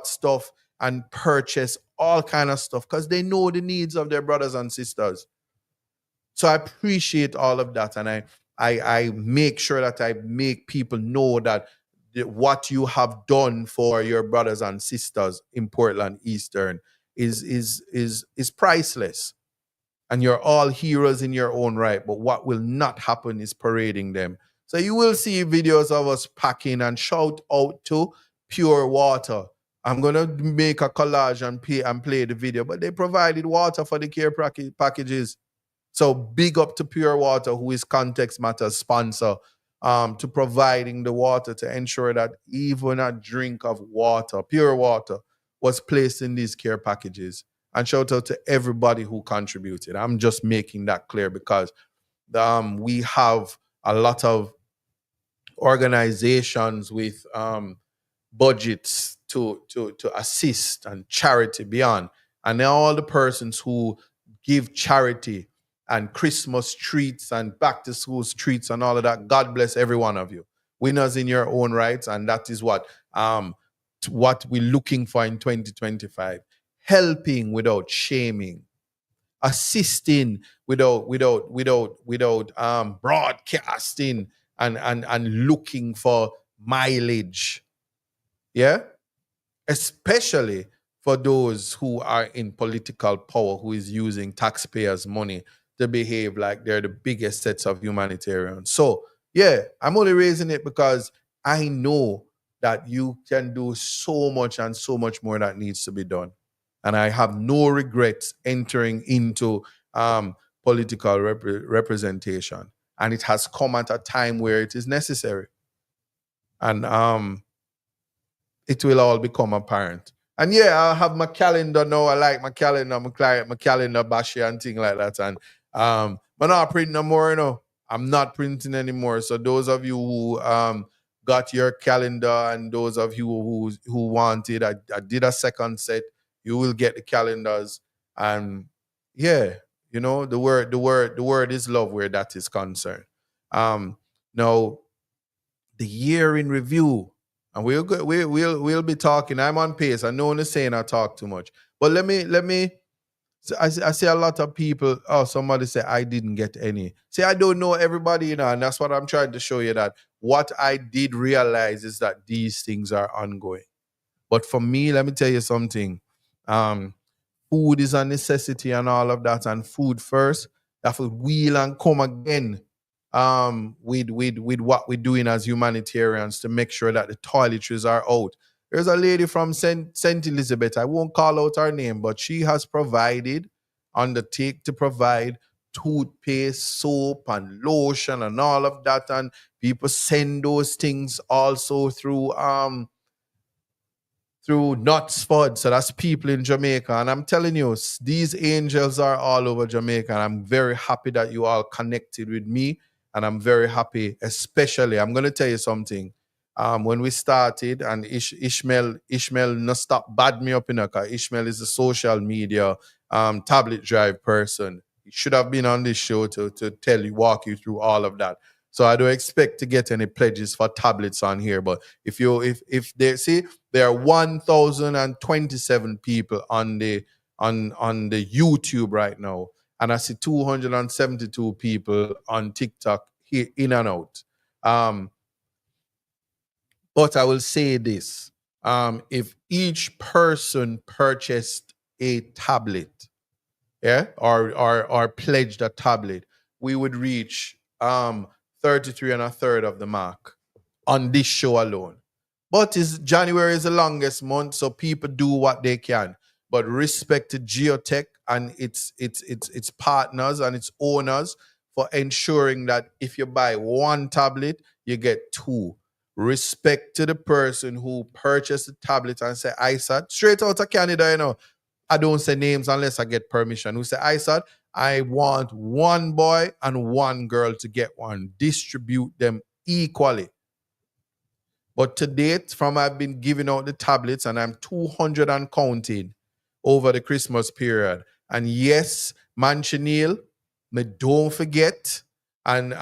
stuff and purchased all kind of stuff because they know the needs of their brothers and sisters. So I appreciate all of that, and I make sure that I make people know that what you have done for your brothers and sisters in Portland Eastern is priceless. And you're all heroes in your own right. But what will not happen is parading them. So you will see videos of us packing and shout out to Pure Water. I'm gonna make a collage and play the video, but they provided water for the care packages. So big up to Pure Water, who is Context Matters sponsor, to providing the water to ensure that even a drink of water, pure water, was placed in these care packages. And shout out to everybody who contributed. I'm just making that clear because we have a lot of organizations with budgets to assist and charity beyond. And then all the persons who give charity and Christmas treats and back to school treats and all of that. God bless every one of you. Winners in your own rights. And that is what we're looking for in 2025. Helping without shaming. Assisting without broadcasting and looking for mileage. Yeah? Especially for those who are in political power, who is using taxpayers' money to behave like they're the biggest sets of humanitarians. So, yeah, I'm only raising it because I know that you can do so much and so much more that needs to be done. And I have no regrets entering into political representation. And it has come at a time where it is necessary. And it will all become apparent. And yeah, I have my calendar now. I like my calendar, my calendar bashy and thing like that. And but not printing no more, I'm not printing anymore. So those of you who got your calendar and those of you who wanted, I did a second set. You will get the calendars. And yeah, the word is love where that is concerned. Now the year in review. And we'll be talking. I'm on pace. I know I'm saying I talk too much. But let me I see a lot of people. Oh, somebody say I didn't get any. See, I don't know everybody, and that's what I'm trying to show you, that what I did realize is that these things are ongoing. But for me, let me tell you something. Food is a necessity and all of that, and food first. That will wheel and come again. With what we're doing as humanitarians to make sure that the toiletries are out. There's a lady from St. Elizabeth, I won't call out her name, but she has undertake to provide toothpaste, soap, and lotion and all of that. And people send those things also through Nuts Fud. So that's people in Jamaica. And I'm telling you, these angels are all over Jamaica. And I'm very happy that you all connected with me. And I'm very happy, especially, I'm going to tell you something. When we started, and Ishmael no stop bad me up in a car. Ishmael is a social media tablet drive person. He should have been on this show to walk you through all of that. So I don't expect to get any pledges for tablets on here. But if they see, there are 1,027 people on the YouTube right now. And I see 272 people on TikTok here in and out. But I will say this. If each person purchased a tablet, or pledged a tablet, we would reach 33 and a third of the mark on this show alone. But January is the longest month, so people do what they can. But respect to Geotech and its partners and its owners for ensuring that if you buy one tablet, you get two. Respect to the person who purchased the tablet and say, ISAT, straight out of Canada, I don't say names unless I get permission. Who say, ISAT, I want one boy and one girl to get one. Distribute them equally. But to date, from I've been giving out the tablets, and I'm 200 and counting over the Christmas period. And yes, Manchineel, me don't forget. And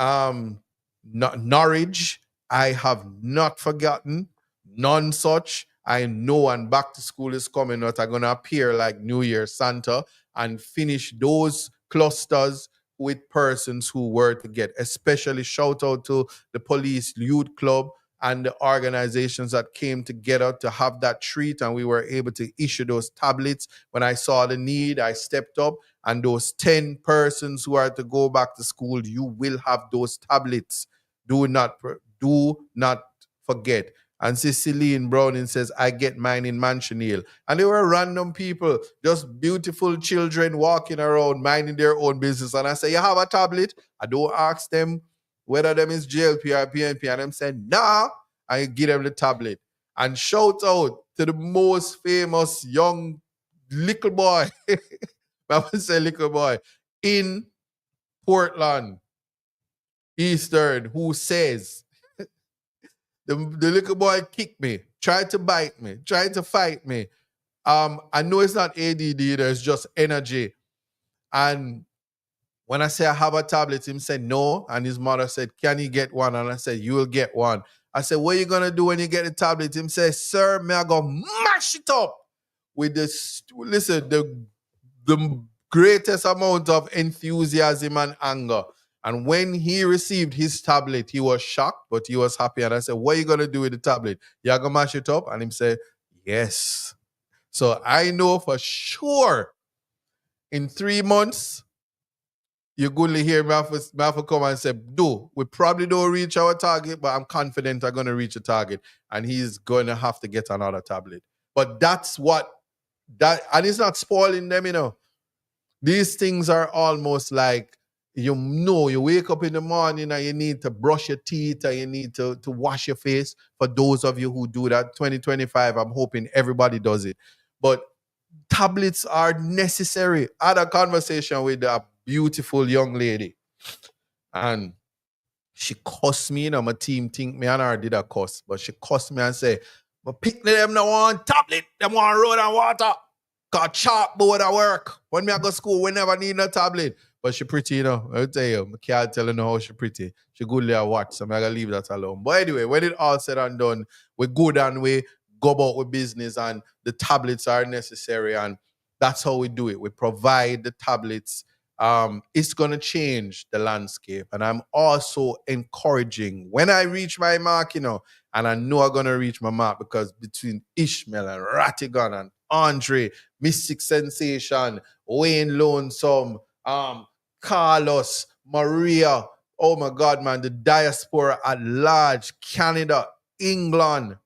Norwich, I have not forgotten. None such. I know, and back to school is coming out. I'm going to appear like New Year Santa and finish those clusters with persons who were to get. Especially shout out to the police youth club and the organizations that came together to have that treat, and we were able to issue those tablets. When I saw the need, I stepped up, and those 10 persons who are to go back to school, you will have those tablets. Do not forget. And Ceciline Browning says, I get mine in Manchineel. And they were random people, just beautiful children walking around, minding their own business. And I say, you have a tablet? I don't ask them whether them is JLP or PNP, and them said, nah, I give them the tablet. And shout out to the most famous young little boy, I would say little boy, in Portland, Eastern, who says, the little boy kicked me, tried to bite me, tried to fight me. I know it's not ADD, there's just energy. And when I say I have a tablet, him said no. And his mother said, can he get one? And I said, you will get one. I said, what are you going to do when you get the tablet? Him said, sir, may I go mash it up with this, listen, the greatest amount of enthusiasm and anger. And when he received his tablet, he was shocked, but he was happy. And I said, what are you going to do with the tablet? You going to mash it up? And him said, yes. So I know for sure in 3 months, you goodly hear me have to come and say, we probably don't reach our target, but I'm confident I'm going to reach a target. And he's going to have to get another tablet. But that's and it's not spoiling them, These things are almost like, you wake up in the morning and you need to brush your teeth and you need to wash your face. For those of you who do that, 2025, I'm hoping everybody does it. But tablets are necessary. I had a conversation with a beautiful young lady, and she cussed me. My team think me and her did a cuss, but she cussed me and say, but pick them no one tablet, them want road and water. Got chalkboard at work. When me I go to school, we never need no tablet. But she pretty, I'll tell you, I can't tell you how she pretty. She good there watch, so I'm going to leave that alone. But anyway, when it all said and done, we're good and we go about with business, and the tablets are necessary, and that's how we do it. We provide the tablets. It's going to change the landscape. And I'm also encouraging, when I reach my mark, and I know I'm going to reach my mark, because between Ishmael and Ratigan and Andre, Mystic Sensation, Wayne Lonesome, Carlos, Maria, oh my God, man, the diaspora at large, Canada, England,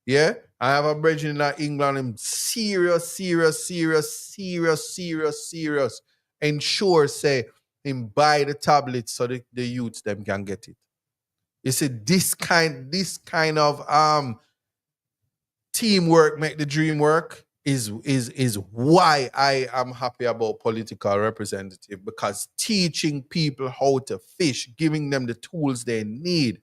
yeah? I have a brethren in England, I'm serious. Ensure, say, him buy the tablets so the youths them can get it. You see, this kind of teamwork make the dream work is why I am happy about political representative, because teaching people how to fish, giving them the tools they need.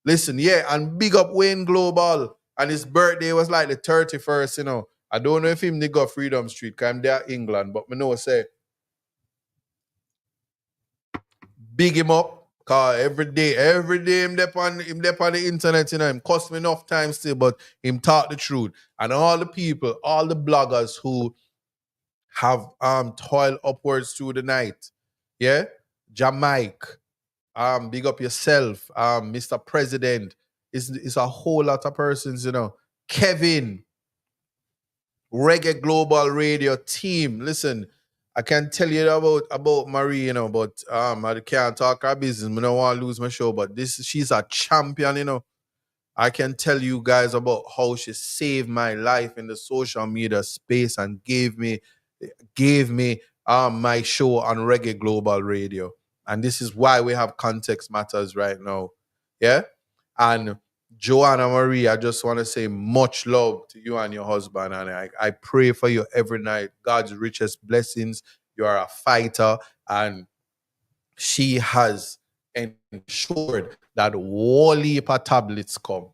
Listen, yeah, and big up Wayne Global, and his birthday was like the 31st, I don't know if him they got Freedom Street, because I'm there in England, but me know say, big him up, cause every day him dep on the internet, him cost me enough time still, but him talk the truth. And all the people, all the bloggers who have toiled upwards through the night, yeah, Jamaica, big up yourself, Mr. President, it's a whole lot of persons, Kevin, Reggae Global Radio team. Listen, I can tell you about Marie, but I can't talk her business. I don't want to lose my show, but she's a champion, I can tell you guys about how she saved my life in the social media space and gave me my show on Reggae Global Radio. And this is why we have Context Matters right now. Yeah? And Joanna Marie, I just want to say much love to you and your husband. And I pray for you every night. God's richest blessings. You are a fighter. And she has ensured that all heap of tablets come.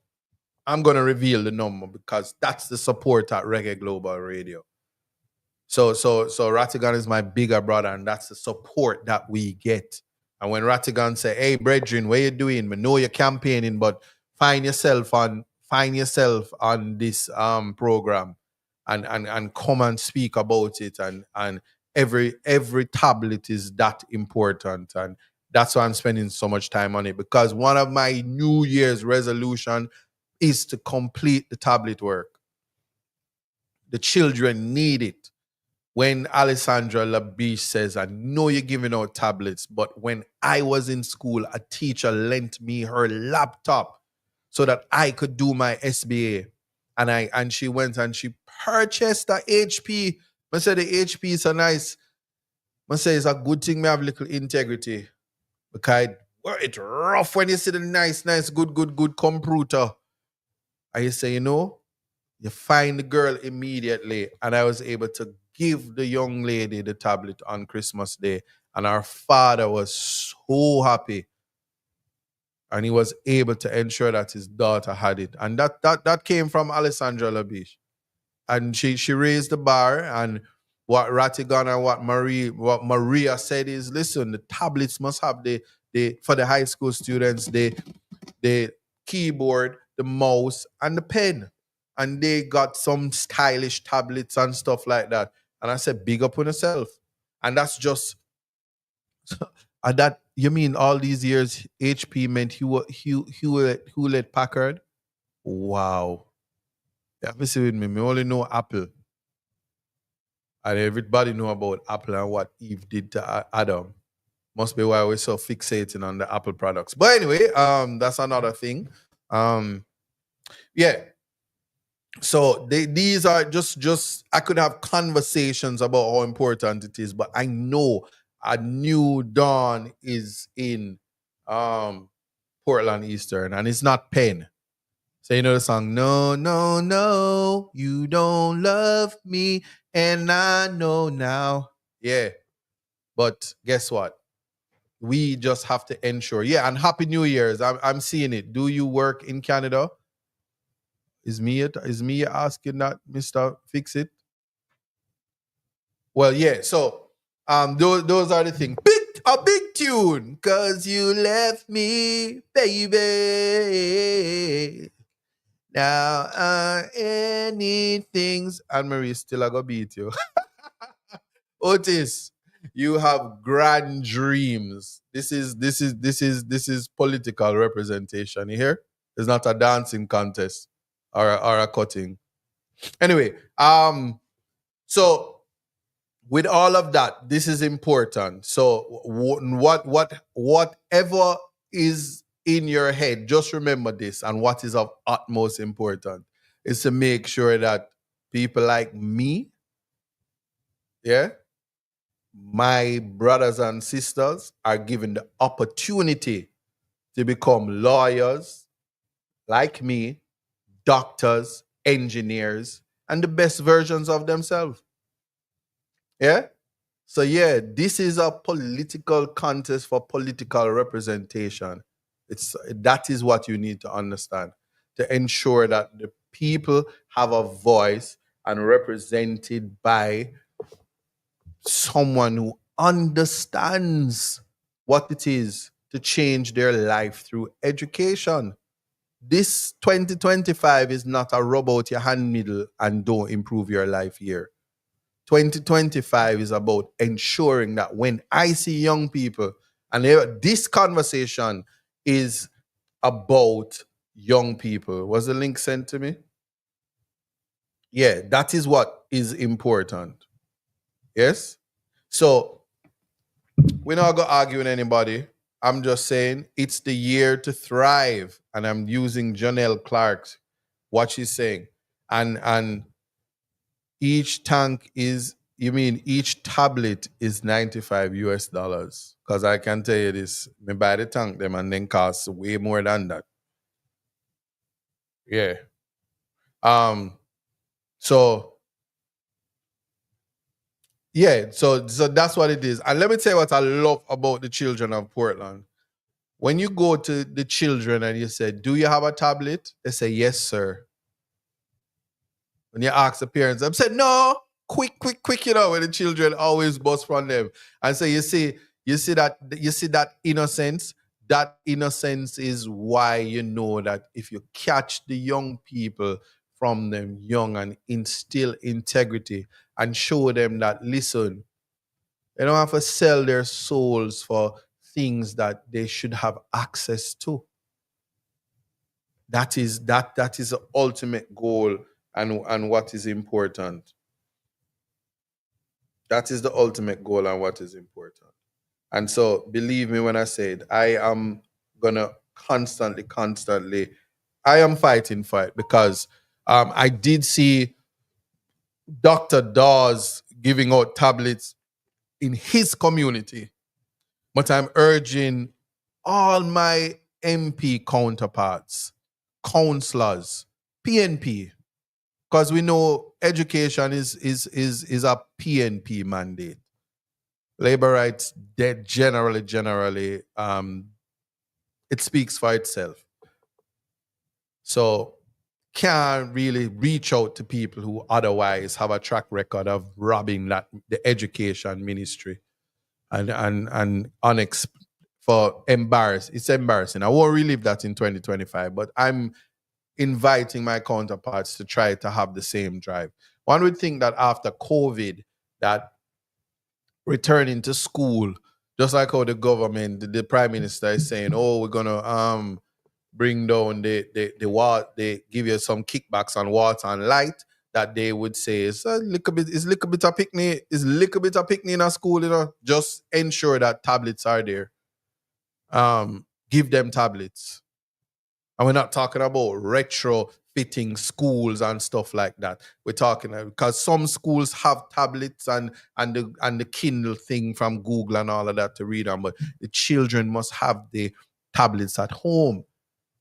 I'm going to reveal the number because that's the support at Reggae Global Radio. So Ratigan is my bigger brother, and that's the support that we get. And when Ratigan say, "Hey, brethren, what you doing? I know you're campaigning, but find yourself on this program and come and speak about it." And every tablet is that important, and that's why I'm spending so much time on it, because one of my New Year's resolution is to complete the tablet work. The children need it. When Alessandra Labiche says, "I know you're giving out tablets, but when I was in school, a teacher lent me her laptop so that I could do my SBA." And she went and she purchased a HP. I said the HP is a nice. I say it's a good thing me have little integrity. Because it's rough when you see the nice, good computer. And you say, you find the girl immediately. And I was able to give the young lady the tablet on Christmas Day. And our father was so happy. And he was able to ensure that his daughter had it. And that came from Alessandra Labiche. And she raised the bar. And what Ratigan and what Maria said is, listen, the tablets must have the for the high school students, the keyboard, the mouse, and the pen. And they got some stylish tablets and stuff like that. And I said, big up on yourself. And that's just, and that, you mean all these years, HP meant Hewlett Packard? Wow. You have to see with me. Me only know Apple. And everybody know about Apple and what Eve did to Adam. Must be why we're so fixating on the Apple products. But anyway, that's another thing. Yeah. So these are just I could have conversations about how important it is, but I know a new dawn is in Portland Eastern, and it's not Penn. So you know the song, "No, no, no, you don't love me, and I know now." Yeah. But guess what? We just have to ensure. Yeah, and Happy New Year's. I'm seeing it. Do you work in Canada? Is me asking that, Mr. Fix It? Well, yeah. So those are the things. A big tune. 'Cause you left me, baby. Now anything's, Anne Marie still I go beat you. Otis, you have grand dreams. This is political representation. You hear? It's not a dancing contest or a cutting. Anyway, so with all of that, this is important. So whatever is in your head, just remember this, and what is of utmost important is to make sure that people like me, yeah, my brothers and sisters, are given the opportunity to become lawyers like me, doctors, engineers, and the best versions of themselves. Yeah? So yeah, this is a political contest for political representation. That is what you need to understand, to ensure that the people have a voice and represented by someone who understands what it is to change their life through education. This 2025 is not a rub out your hand middle and don't improve your life year. 2025 is about ensuring that when I see young people, and this conversation is about young people. Was the link sent to me? Yeah, that is what is important. Yes? So we're not going to argue with anybody. I'm just saying it's the year to thrive. And I'm using Janelle Clark's, what she's saying. And each tank is, you mean each tablet is 95 US dollars. Because I can tell you this, me buy the tank them and then cost way more than that. Yeah. So yeah, so that's what it is. And let me tell you what I love about the children of Portland. When you go to the children and you say, "Do you have a tablet?" They say, "Yes, sir." When you ask the parents, I'm saying, "No, quick, quick, quick," when the children always bust from them. And so you see that innocence. That innocence is why you know that if you catch the young people from them young and instill integrity and show them that, listen, they don't have to sell their souls for things that they should have access to. That is the ultimate goal and what is important. That is the ultimate goal and what is important. And so believe me when I say it, I am gonna constantly I am fighting for it because I did see Dr. Dawes giving out tablets in his community. But I'm urging all my MP counterparts, councillors, PNP, because we know education is a PNP mandate. Labor rights, dead generally, it speaks for itself. So can't really reach out to people who otherwise have a track record of robbing the education ministry and for it's embarrassing. I won't relive that in 2025, but I'm inviting my counterparts to try to have the same drive. One would think that after COVID, that returning to school, just like how the government, the prime minister is saying, "Oh, we're gonna bring down the water, they give you some kickbacks on water and light," that they would say it's a little bit of picnic, in a school, just ensure that tablets are there. Give them tablets. And we're not talking about retrofitting schools and stuff like that. We're talking because some schools have tablets and the Kindle thing from Google and all of that to read on, but the children must have the tablets at home.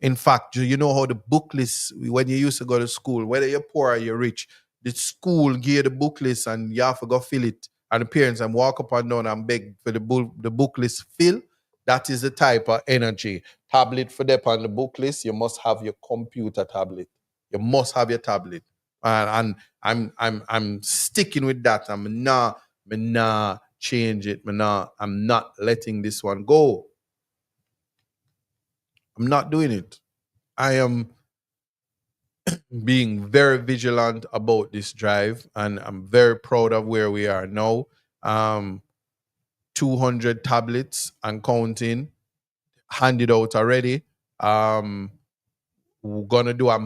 In fact, do you know how the book list, when you used to go to school, whether you're poor or you're rich, the school give you the book list and you have to go fill it. And the parents and walk up and down and beg for the book list fill. That is the type of energy. Tablet for them on the book list, you must have your computer tablet. You must have your tablet. And I'm sticking with that. I'm not change it. I'm not letting this one go. I'm not doing it. I am being very vigilant about this drive, and I'm very proud of where we are now. 200 tablets and counting handed out already. We're gonna do a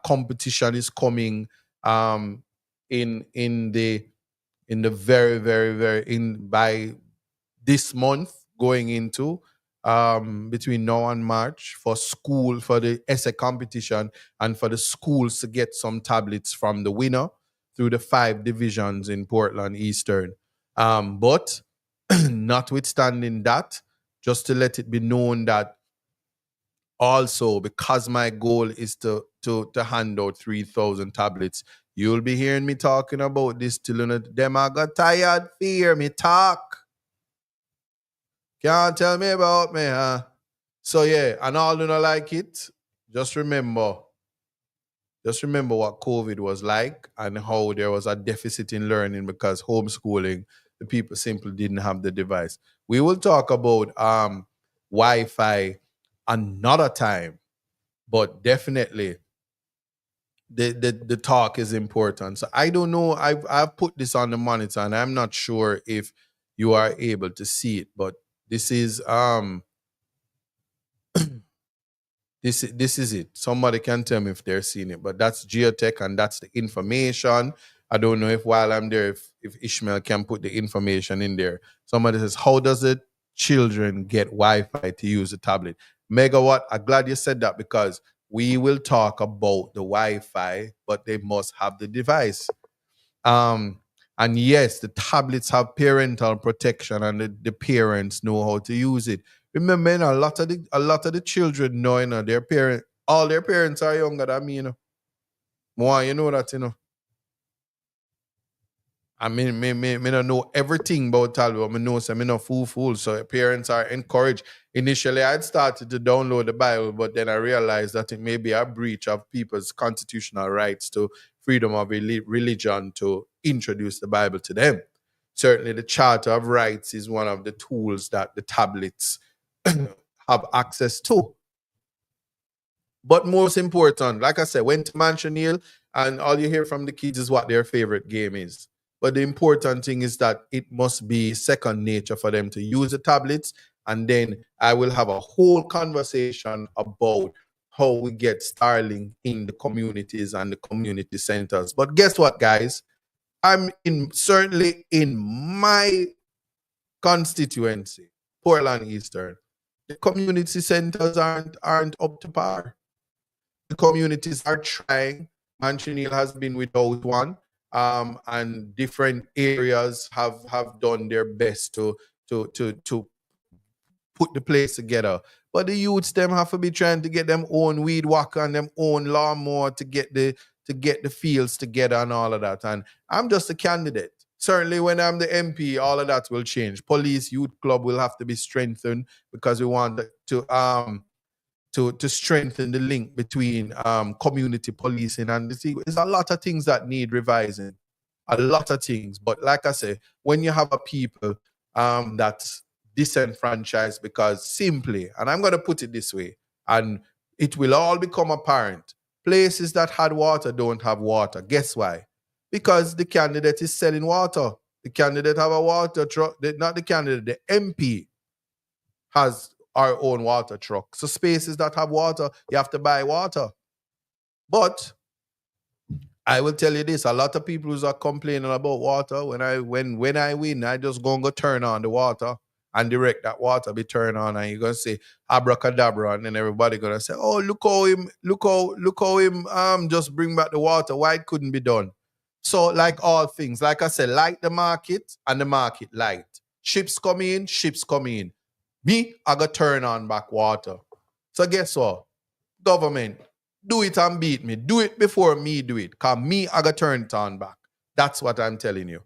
competition is coming in the very, very, very by this month going into between now and March for the essay competition and for the schools to get some tablets from the winner through the 5 divisions in Portland Eastern. But notwithstanding that, just to let it be known that also, because my goal is to hand out 3,000 tablets, you'll be hearing me talking about this till them I got tired fear me talk. Can't tell me about me, huh? So yeah, and all who don't like it, just remember what COVID was like and how there was a deficit in learning because homeschooling, the people simply didn't have the device. We will talk about Wi-Fi another time, but definitely the talk is important. So I don't know. I've put this on the monitor and I'm not sure if you are able to see it, but this is this is it. Somebody can tell me if they're seeing it, but that's geotech and that's the information. I don't know if while I'm there, if Ishmael can put the information in there. Somebody says, how does it children get Wi-Fi to use the tablet. Megawatt, I'm glad you said that, because we will talk about the Wi-Fi, but they must have the device. And yes, the tablets have parental protection, and the parents know how to use it. Remember, you know, a lot of the children know, you know, all their parents are younger than me, you know. More, you know that, you know. I mean, me don't know everything about Talbot. I know some, me no fool. So parents are encouraged. Initially, I'd started to download the Bible, but then I realized that it may be a breach of people's constitutional rights to freedom of religion to introduce the Bible to them. Certainly, the Charter of Rights is one of the tools that the tablets have access to. But most important, like I said, went to Mansion Hill, and all you hear from the kids is what their favorite game is. But the important thing is that it must be second nature for them to use the tablets. And then I will have a whole conversation about how we get Starlink in the communities and the community centers. But guess what, guys? Certainly in my constituency, Portland Eastern, the community centers aren't up to par. The communities are trying. Mansion Hill has been without one, and different areas have done their best to put the place together. But the youths them have to be trying to get them own weed whacker and them own lawnmower to get the fields together and all of that. And I'm just a candidate. Certainly, when I'm the MP, all of that will change. Police, youth club will have to be strengthened, because we want to strengthen the link between community policing and there's a lot of things that need revising, a lot of things. But like I say, when you have a people that's disenfranchised because simply, and I'm going to put it this way, and it will all become apparent, places that had water don't have water. Guess why? Because the candidate is selling water. The candidate have a water truck, not the candidate, the MP has our own water truck. So spaces that have water, you have to buy water. But I will tell you this, a lot of people who are complaining about water, when I win, I just go turn on the water and direct that water be turned on, and you're gonna say abracadabra, and then everybody gonna say, oh, look how him just bring back the water. Why it couldn't be done? So like all things, like I said, like the market and the market light. Ships come in. Me, I got turn on back water. So guess what? Government, do it and beat me. Do it before me do it. Because me, I got turn it on back. That's what I'm telling you.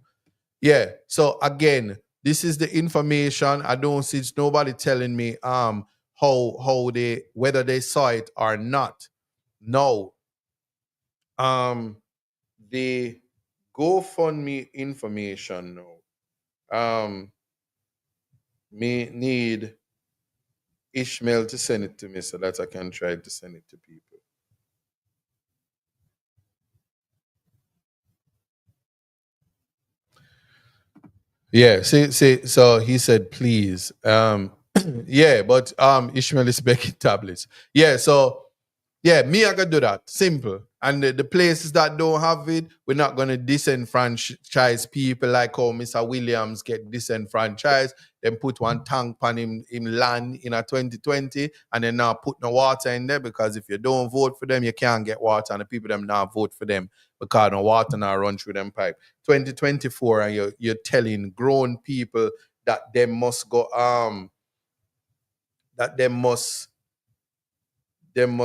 Yeah. So again, this is the information. I don't see nobody telling me how they, whether they saw it or not. No. The GoFundMe information now. Me need Ishmael to send it to me so that I can try to send it to people. Yeah, see, so he said, please. Yeah, but Ishmael is baking tablets. Yeah, so yeah, me, I can do that. Simple. And the places that don't have it, we're not going to disenfranchise people like how Mr. Williams get disenfranchised. Then put one tank on him land in a 2020, and then now put no water in there, because if you don't vote for them, you can't get water, and the people them now vote for them because no water now run through them pipe. 2024, and you're telling grown people that they must go that they must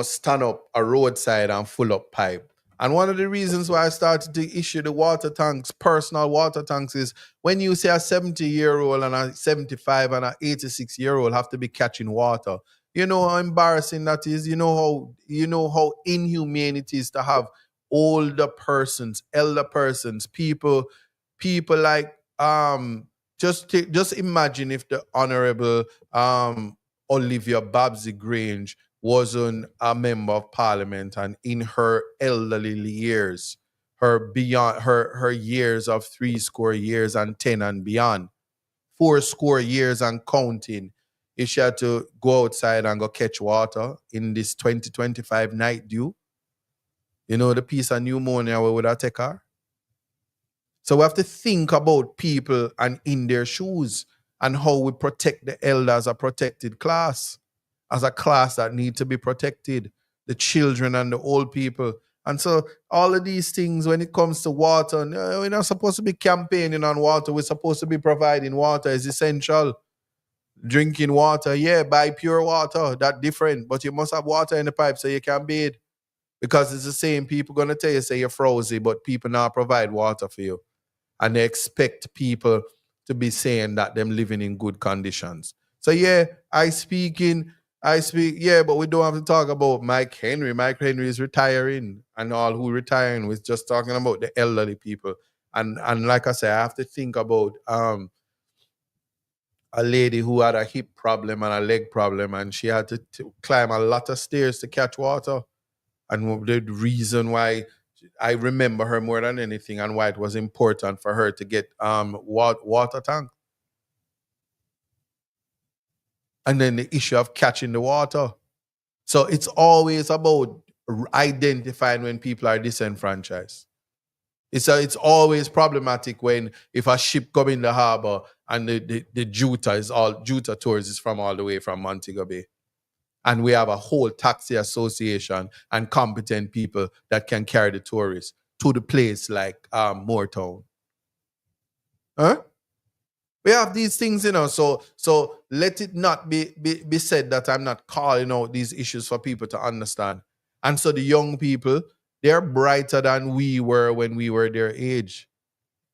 stand up a roadside and full up pipe. And one of the reasons why I started to issue the water tanks, personal water tanks, is when you say a 70-year-old and a 75 and a 86-year-old have to be catching water. You know how embarrassing that is. You know how inhumane it is to have older persons, elder persons, people like just imagine if the Honorable Olivia Babsy Grange wasn't a member of parliament, and in her elderly years, her years of 70 years and 10 and beyond, 70 years and counting, if she had to go outside and go catch water in this 2025 night dew, you know the piece of pneumonia where would I take her? So we have to think about people and in their shoes. and how we protect the elders, a protected class, as a class that need to be protected, the children and the old people. And so all of these things, when it comes to water, we're not supposed to be campaigning on water. We're supposed to be providing water. Is essential. Drinking water, yeah, buy pure water. That's different. But you must have water in the pipe so you can bathe. Because it's the same people going to tell you, say you're frozen, but people now provide water for you. And they expect people to be saying that them living in good conditions. So yeah, I speak, yeah, but we don't have to talk about Mike Henry. Mike Henry is retiring, and all who retiring was just talking about the elderly people. And like I said, I have to think about a lady who had a hip problem and a leg problem, and she had to climb a lot of stairs to catch water. And the reason why I remember her more than anything, and why it was important for her to get water tank. And then the issue of catching the water. So it's always about identifying when people are disenfranchised. It's always problematic when if a ship come in the harbor and the Juta tours is from all the way from Montego Bay. And we have a whole taxi association and competent people that can carry the tourists to the place like Moortown. Huh? We have these things, so let it not be said that I'm not calling out these issues for people to understand. And so the young people, they're brighter than we were when we were their age.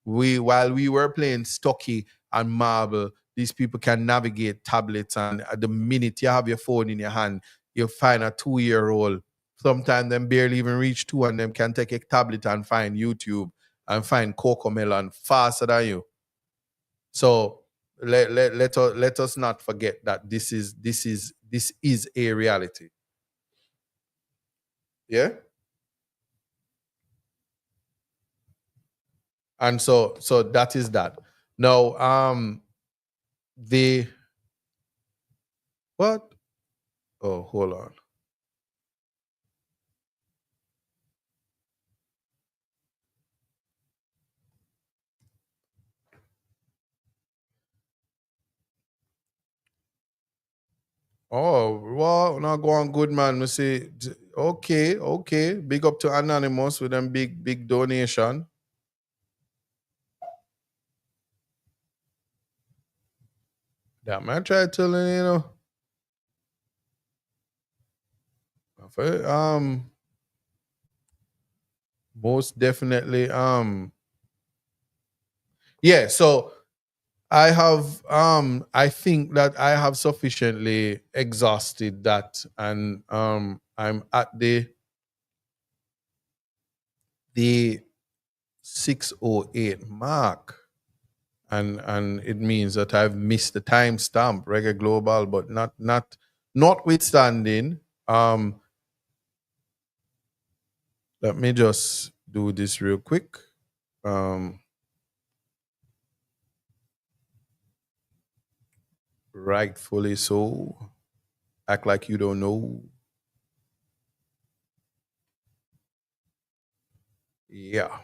While we were playing stocky and marble, these people can navigate tablets, and at the minute you have your phone in your hand, you find a 2-year-old. Sometimes them barely even reach 2, and them can take a tablet and find YouTube and find Cocomelon faster than you. So let us not forget that this is a reality. Yeah. And so that is that. Now, the what? Oh, hold on. Oh, well, now go on good, man. We say, okay. Big up to Anonymous with them big donation. That man try telling most definitely, yeah. So I think that I have sufficiently exhausted that, and I'm at the 6:08 mark. And it means that I've missed the timestamp, Reggae Global, but notwithstanding, let me just do this real quick. Rightfully so. Act like you don't know. Yeah.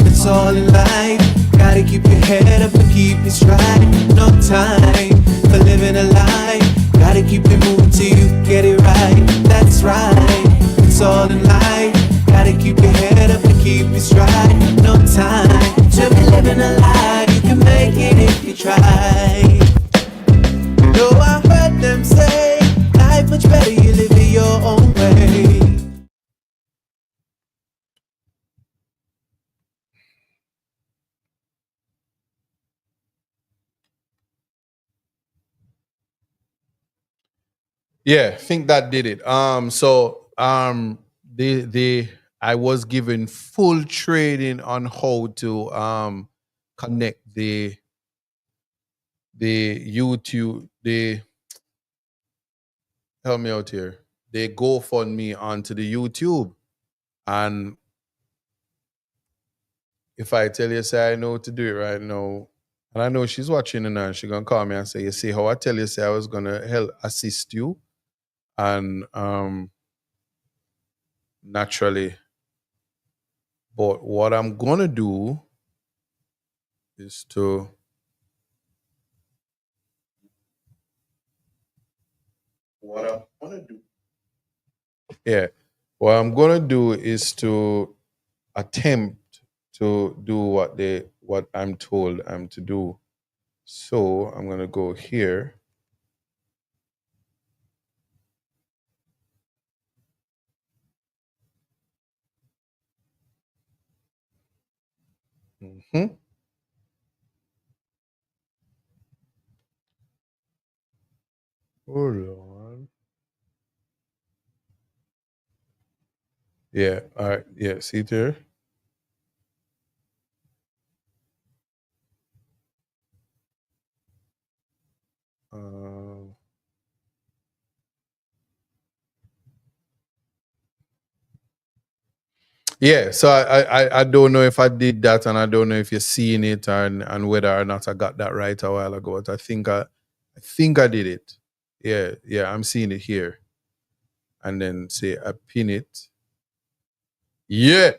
It's all in life. Gotta keep your head up and keep it straight. No time for living a lie. Gotta keep it moving till you get it right. That's right. It's all in life. Gotta keep your head up and keep it straight. No time to be living a lie. You can make it if you try. No, I heard them say life much better you live it your own way. Yeah, I think that did it. The I was given full training on how to connect the YouTube, the help me out here. They GoFundMe onto the YouTube. And if I tell you, say I know to do it right now, and I know she's watching and she's gonna call me and say, you see how I tell you, say I was gonna help assist you. And naturally, but what I'm gonna do is to what I'm gonna do. Yeah. What I'm gonna do is to attempt to do what I'm told I'm to do. So I'm gonna go here. Mhm. Hold on. Yeah. All right. Yeah. See there. Uh, yeah. So I don't know if I did that, and I don't know if you're seeing it, and whether or not I got that right a while ago. But I think I did it. Yeah. Yeah. I'm seeing it here, and then say I pin it. Yeah.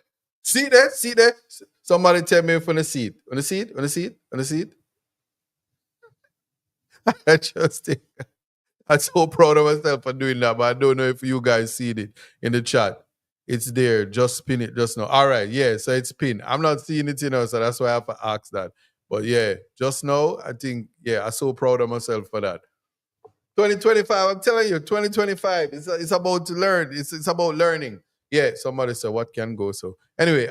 See that? See that? Somebody tell me if on the seat. On the seat? On the seat? On the seat? I just I'm so proud of myself for doing that, but I don't know if you guys see it in the chat. It's there. Just spin it just now. All right. Yeah. So it's pinned. I'm not seeing it, so that's why I have to ask that. But yeah, just now, I think, yeah, I'm so proud of myself for that. 2025, I'm telling you, 2025, it's about to learn. It's about learning. Yeah, somebody said what can go. So anyway,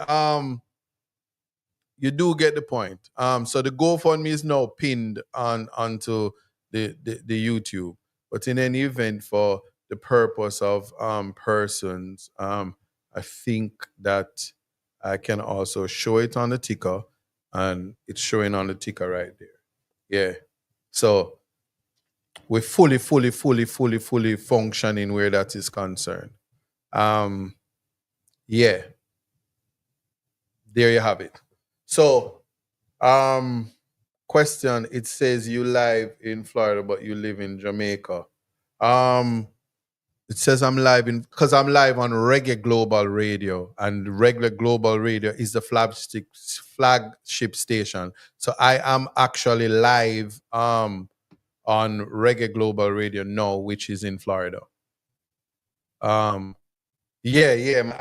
you do get the point. So the GoFundMe is now pinned onto the YouTube. But in any event, for the purpose of persons, I think that I can also show it on the ticker, and it's showing on the ticker right there. Yeah. So we're fully functioning where that is concerned. Um, yeah, there you have it. So question, it says you live in Florida but you live in Jamaica. um it says I'm live in, because I'm live on Reggae Global Radio, and Regular Global Radio is the flagship station. So I am actually live on Reggae Global Radio now, which is in Florida. Yeah, my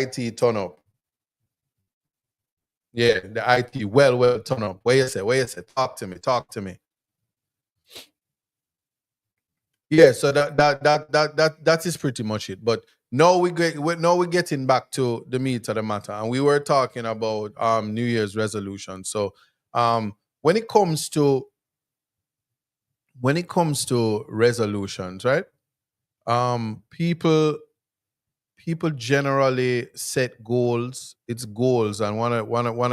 IT turn up. Yeah, the IT well turn up. Where you say, talk to me. Yeah, so that is pretty much it. But now we're getting back to the meat of the matter, and we were talking about New Year's resolution. So um, when it comes to resolutions, right? People generally set goals. It's goals, and one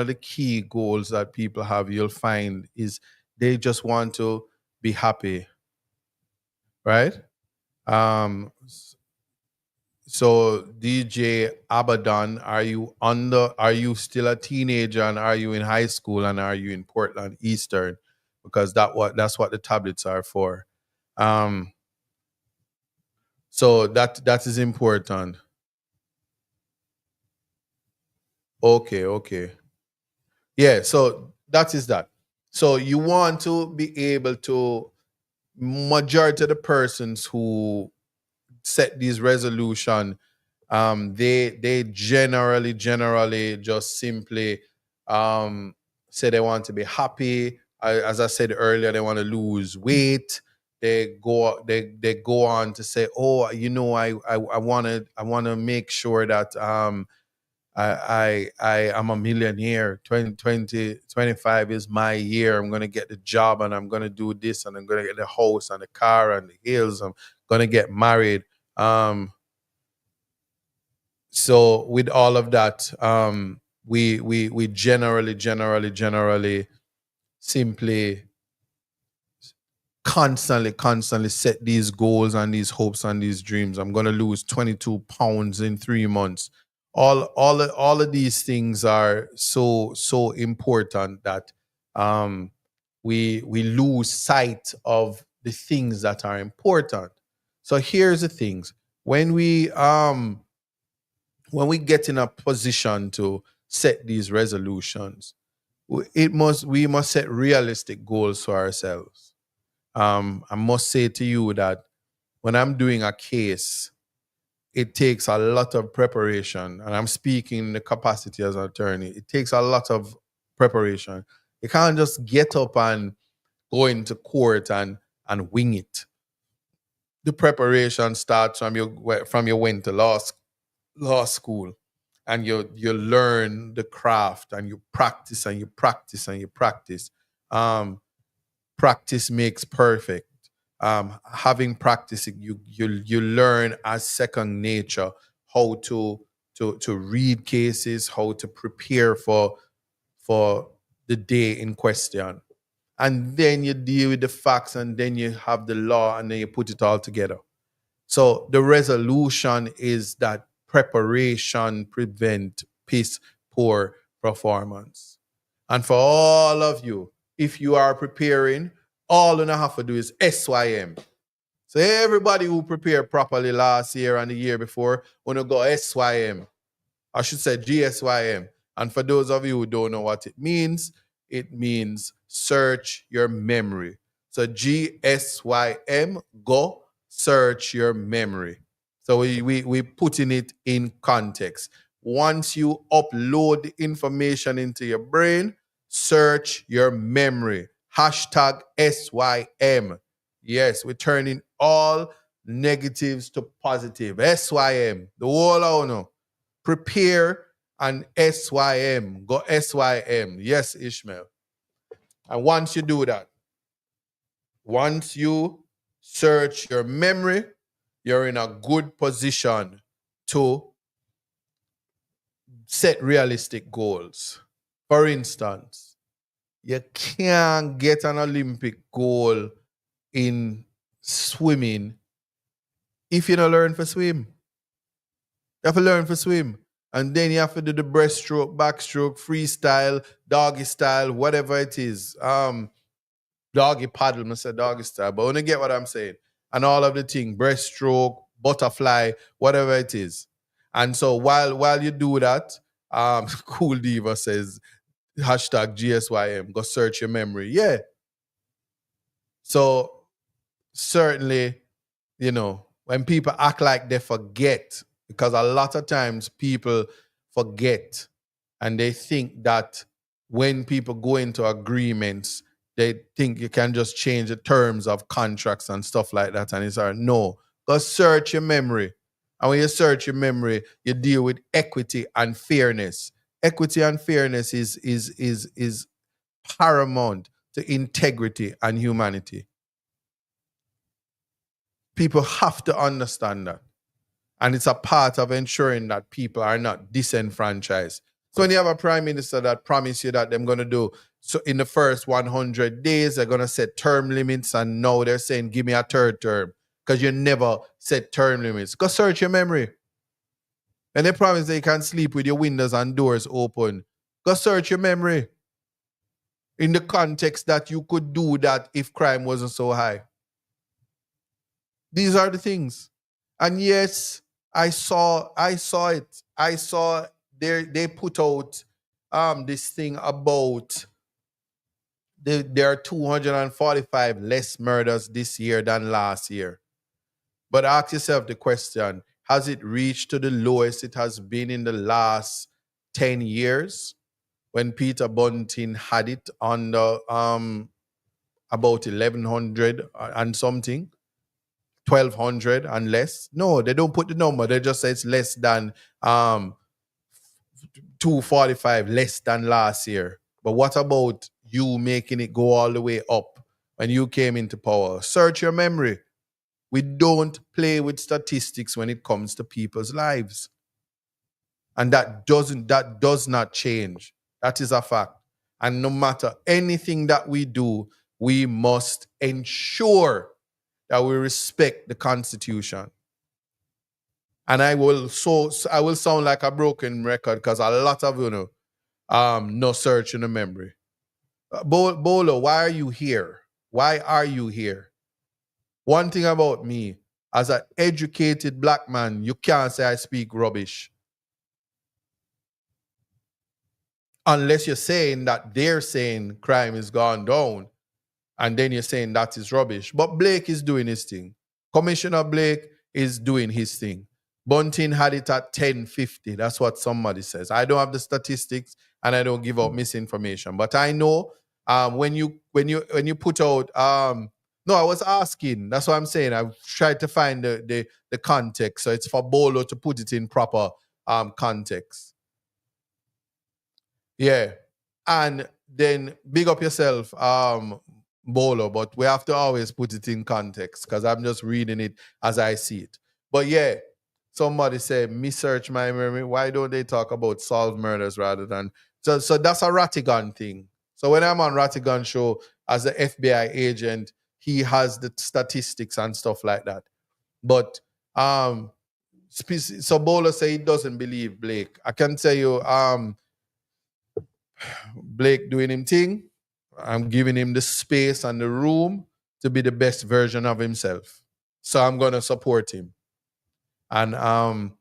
of the key goals that people have, you'll find, is they just want to be happy, right? Um, So DJ Abaddon, are you still a teenager, and are you in high school, and are you in Portland Eastern? Because that's what the tablets are for. Um so that is important. Okay. Yeah, so that is that. So you want to be able to, majority of the persons who set these resolution, they generally just simply say they want to be happy. As I said earlier, they want to lose weight. They go on to say, oh, I want to make sure that I am a millionaire. 2025 is my year. I'm gonna get the job, and I'm gonna do this, and I'm gonna get the house and the car and the hills. I'm gonna get married. So with all of that, we generally simply constantly set these goals and these hopes and these dreams. I'm gonna lose 22 pounds in 3 months. All of these things are so important that we lose sight of the things that are important. So here's the things. When we get in a position to set these resolutions, we must set realistic goals for ourselves. I must say to you that when I'm doing a case, it takes a lot of preparation, and I'm speaking in the capacity as an attorney. It takes a lot of preparation. You can't just get up and go into court and wing it. The preparation starts from you went to law school, and you learn the craft, and you practice and you practice and you practice. Practice makes perfect. Having practice, you learn as second nature how to read cases, how to prepare for the day in question, and then you deal with the facts, and then you have the law, and then you put it all together. So the resolution is that preparation prevent piss poor performance. And for all of you, if you are preparing, all you have to do is SYM. So everybody who prepared properly last year and the year before, want to go SYM. I should say GSYM. And for those of you who don't know what it means search your memory. So GSYM, go search your memory. So we putting it in context. Once you upload the information into your brain, search your memory. Hashtag SYM. Yes, we're turning all negatives to positive. SYM. The whole I know. Prepare and SYM. Go SYM. Yes, Ishmael. And once you do that, once you search your memory, you're in a good position to set realistic goals. For instance, you can't get an Olympic goal in swimming if you don't learn to swim. You have to learn to swim. And then you have to do the breaststroke, backstroke, freestyle, doggy style, whatever it is. Doggy paddle, I said doggy style, but only get what I'm saying. And all of the thing, breaststroke, butterfly, whatever it is. And so while you do that, Cool Diva says, hashtag GSYM, go search your memory. Yeah. So certainly, when people act like they forget, because a lot of times people forget, and they think that when people go into agreements, they think you can just change the terms of contracts and stuff like that. And it's like, no, go search your memory. And when you search your memory, you deal with equity and fairness. Equity and fairness is paramount to integrity and humanity. People have to understand that. And it's a part of ensuring that people are not disenfranchised. So when you have a prime minister that promised you that they're going to do, so in the first 100 days, they're going to set term limits, and now they're saying, give me a third term, because you never set term limits. Go search your memory. And they promise that you can sleep with your windows and doors open. Go search your memory. In the context that you could do that if crime wasn't so high. These are the things. And yes, I saw it. I saw they put out this thing about there are 245 less murders this year than last year. But ask yourself the question, has it reached to the lowest it has been in the last 10 years? When Peter Bunting had it on the about 1,100 and something, 1,200 and less. No, they don't put the number. They just say it's less than 245, less than last year. But what about you making it go all the way up when you came into power? Search your memory. We don't play with statistics when it comes to people's lives. And that does not change. That is a fact. And no matter anything that we do, we must ensure that we respect the Constitution. And I will sound like a broken record because a lot of you know no search in the memory. Bolo, why are you here? Why are you here? One thing about me, as an educated black man, you can't say I speak rubbish. Unless you're saying that they're saying crime is gone down, and then you're saying that is rubbish. But Blake is doing his thing. Commissioner Blake is doing his thing. Bunting had it at 1050. That's what somebody says. I don't have the statistics and I don't give out misinformation. But I know when you put out no, I was asking. That's what I'm saying. I've tried to find the context. So it's for Bolo to put it in proper context. Yeah. And then big up yourself, Bolo, but we have to always put it in context because I'm just reading it as I see it. But yeah, somebody said, me search my memory. Why don't they talk about solved murders rather than so that's a Rattigan thing. So when I'm on Rattigan show as the FBI agent, he has the statistics and stuff like that. But so Bolo say he doesn't believe Blake. I can tell you, Blake doing him thing. I'm giving him the space and the room to be the best version of himself. So I'm gonna support him. And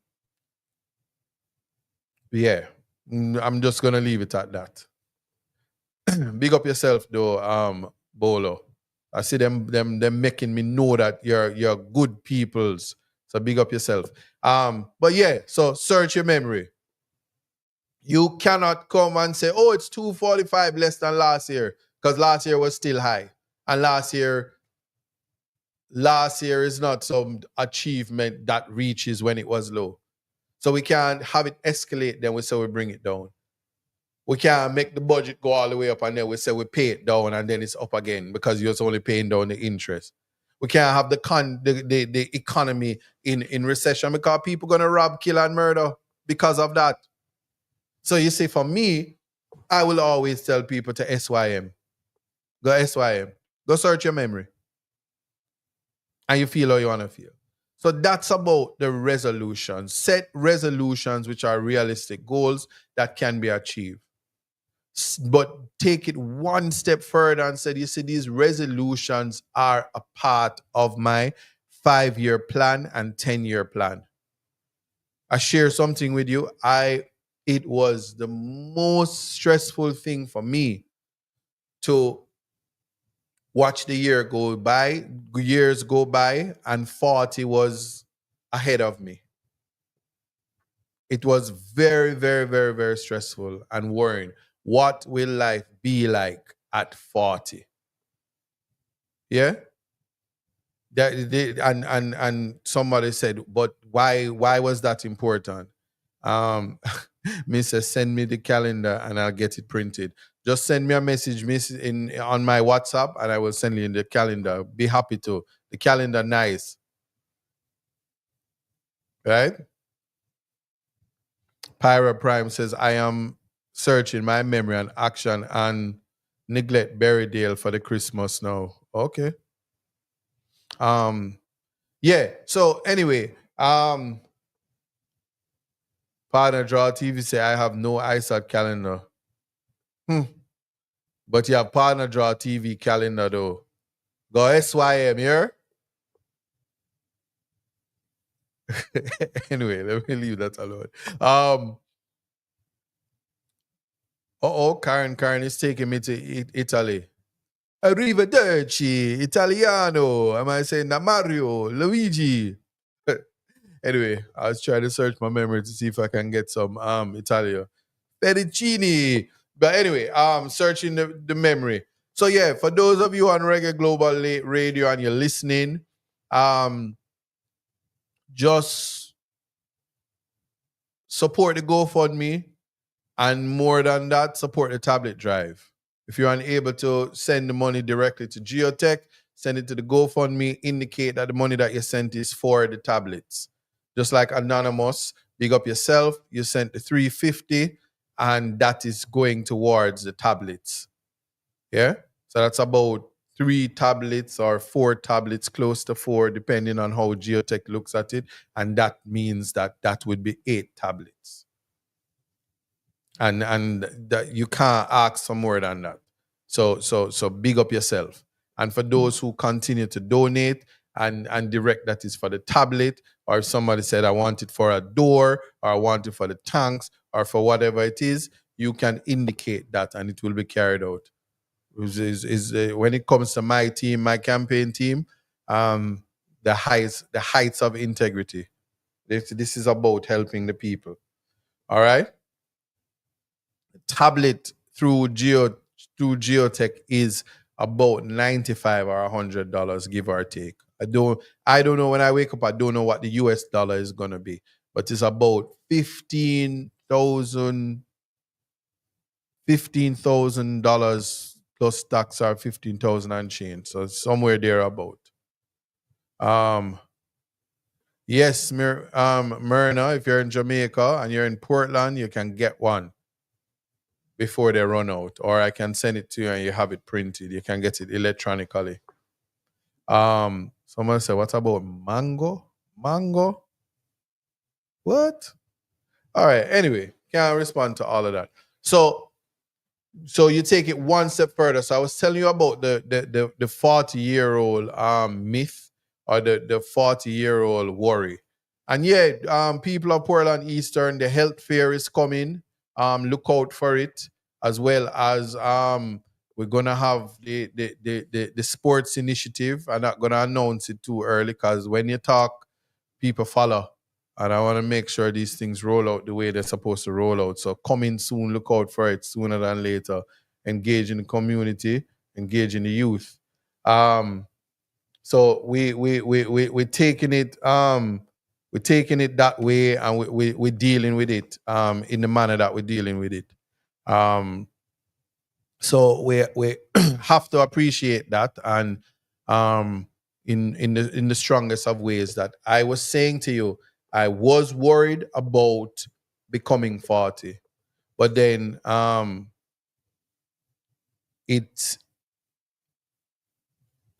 yeah, I'm just gonna leave it at that. Big up yourself though, Bolo. I see them making me know that you're good peoples. So big up yourself. But yeah, so search your memory. You cannot come and say, oh, it's 245 less than last year, because last year was still high. And last year is not some achievement that reaches when it was low. So we can't have it escalate, then we say we bring it down. We can't make the budget go all the way up and then we say we pay it down and then it's up again because you're only paying down the interest. We can't have the economy in recession because people going to rob, kill, and murder because of that. So you see, for me, I will always tell people to SYM. Go SYM. Go search your memory. And you feel how you want to feel. So that's about the resolutions. Set resolutions which are realistic goals that can be achieved. But take it one step further and say, you see, these resolutions are a part of my 5-year plan and 10-year plan. I share something with you. It was the most stressful thing for me to watch the years go by, and 40 was ahead of me. It was very, very, very, very stressful and worrying. What will life be like at 40? Yeah? And somebody said, but why was that important? Mr. Send me the calendar and I'll get it printed. Just send me a message on my WhatsApp and I will send you the calendar. Be happy to. The calendar nice. Right? Pyra Prime says, I am searching my memory and action and neglect Berrydale for the Christmas now. Okay. Yeah. So anyway, Partner Draw TV say I have no ISAT calendar. But you have Partner Draw TV calendar though. Go SYM here. Anyway, let me leave that alone. Karen is taking me to Italy. Arrivederci, Italiano. Am I saying that? Mario, Luigi? Anyway, I was trying to search my memory to see if I can get some Italia. Fettuccine. But anyway, searching the memory. So yeah, for those of you on Reggae Global Radio and you're listening, just support the GoFundMe, and more than that, support the tablet drive. If you're unable to send the money directly to Geotech, send it to the GoFundMe, indicate that the money that you sent is for the tablets. Just like Anonymous, big up yourself, you sent the 350 and that is going towards the tablets. Yeah? So that's about 3 tablets or 4 tablets, close to 4, depending on how Geotech looks at it. And that means that would be 8 tablets. And that you can't ask for more than that. So big up yourself. And for those who continue to donate and direct, that is for the tablet, or if somebody said, I want it for a door, or I want it for the tanks, or for whatever it is, you can indicate that and it will be carried out. When it comes to my team, my campaign team, the heights of integrity. This is about helping the people. All right. Tablet through Geotech is about $95 or $100, give or take. I don't know. When I wake up, I don't know what the US dollar is gonna be, but it's about $15,000 plus tax, or 15,000 and change. So somewhere there about. Yes, Myrna, if you're in Jamaica and you're in Portland, you can get one before they run out, or I can send it to you and you have it printed. You can get it electronically. Someone said, what about mango? Mango? What? All right. Anyway, can't respond to all of that. So you take it one step further. So I was telling you about the 40-year-old myth, or the 40-year-old worry. And people of Portland Eastern, the health fair is coming. Look out for it, as well as we're gonna have the sports initiative. I'm not gonna announce it too early, because when you talk, people follow. And I want to make sure these things roll out the way they're supposed to roll out. So coming soon, look out for it sooner than later. Engage in the community, engage in the youth. So we're taking it that way, and we're dealing with it in the manner that we're dealing with it. So we have to appreciate that, and in the strongest of ways, that I was saying to you, I was worried about becoming 40, but then it's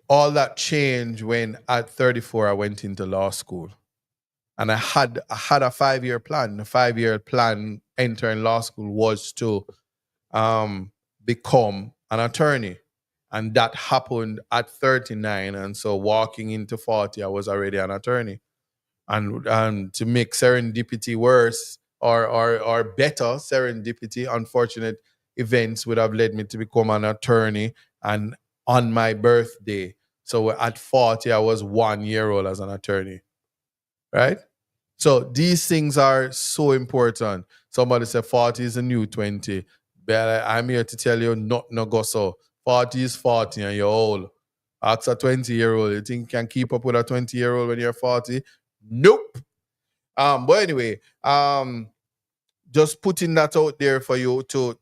all that changed when at 34 I went into law school, and I had a 5-year plan. The 5-year plan entering law school was to become an attorney, and that happened at 39. And so walking into 40, I was already an attorney. And to make serendipity worse, or better, serendipity, unfortunate events would have led me to become an attorney, and on my birthday. So at 40, I was 1 year old as an attorney, right? So these things are so important. Somebody said 40 is a new 20. But I'm here to tell you, not no go so. 40 is 40 and you're old. Ask a 20-year-old. You think you can keep up with a 20-year-old when you're 40? Nope. But anyway, just putting that out there for you to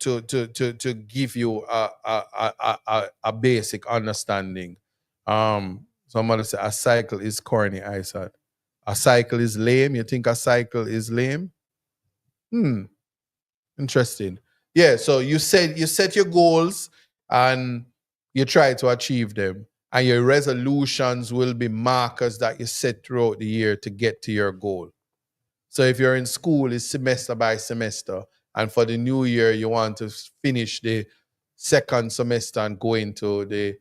give you a basic understanding. Somebody said a cycle is corny, I said. A cycle is lame. You think a cycle is lame? Interesting. Yeah, so you set your goals and you try to achieve them. And your resolutions will be markers that you set throughout the year to get to your goal. So if you're in school, it's semester by semester. And for the new year, you want to finish the second semester and go into the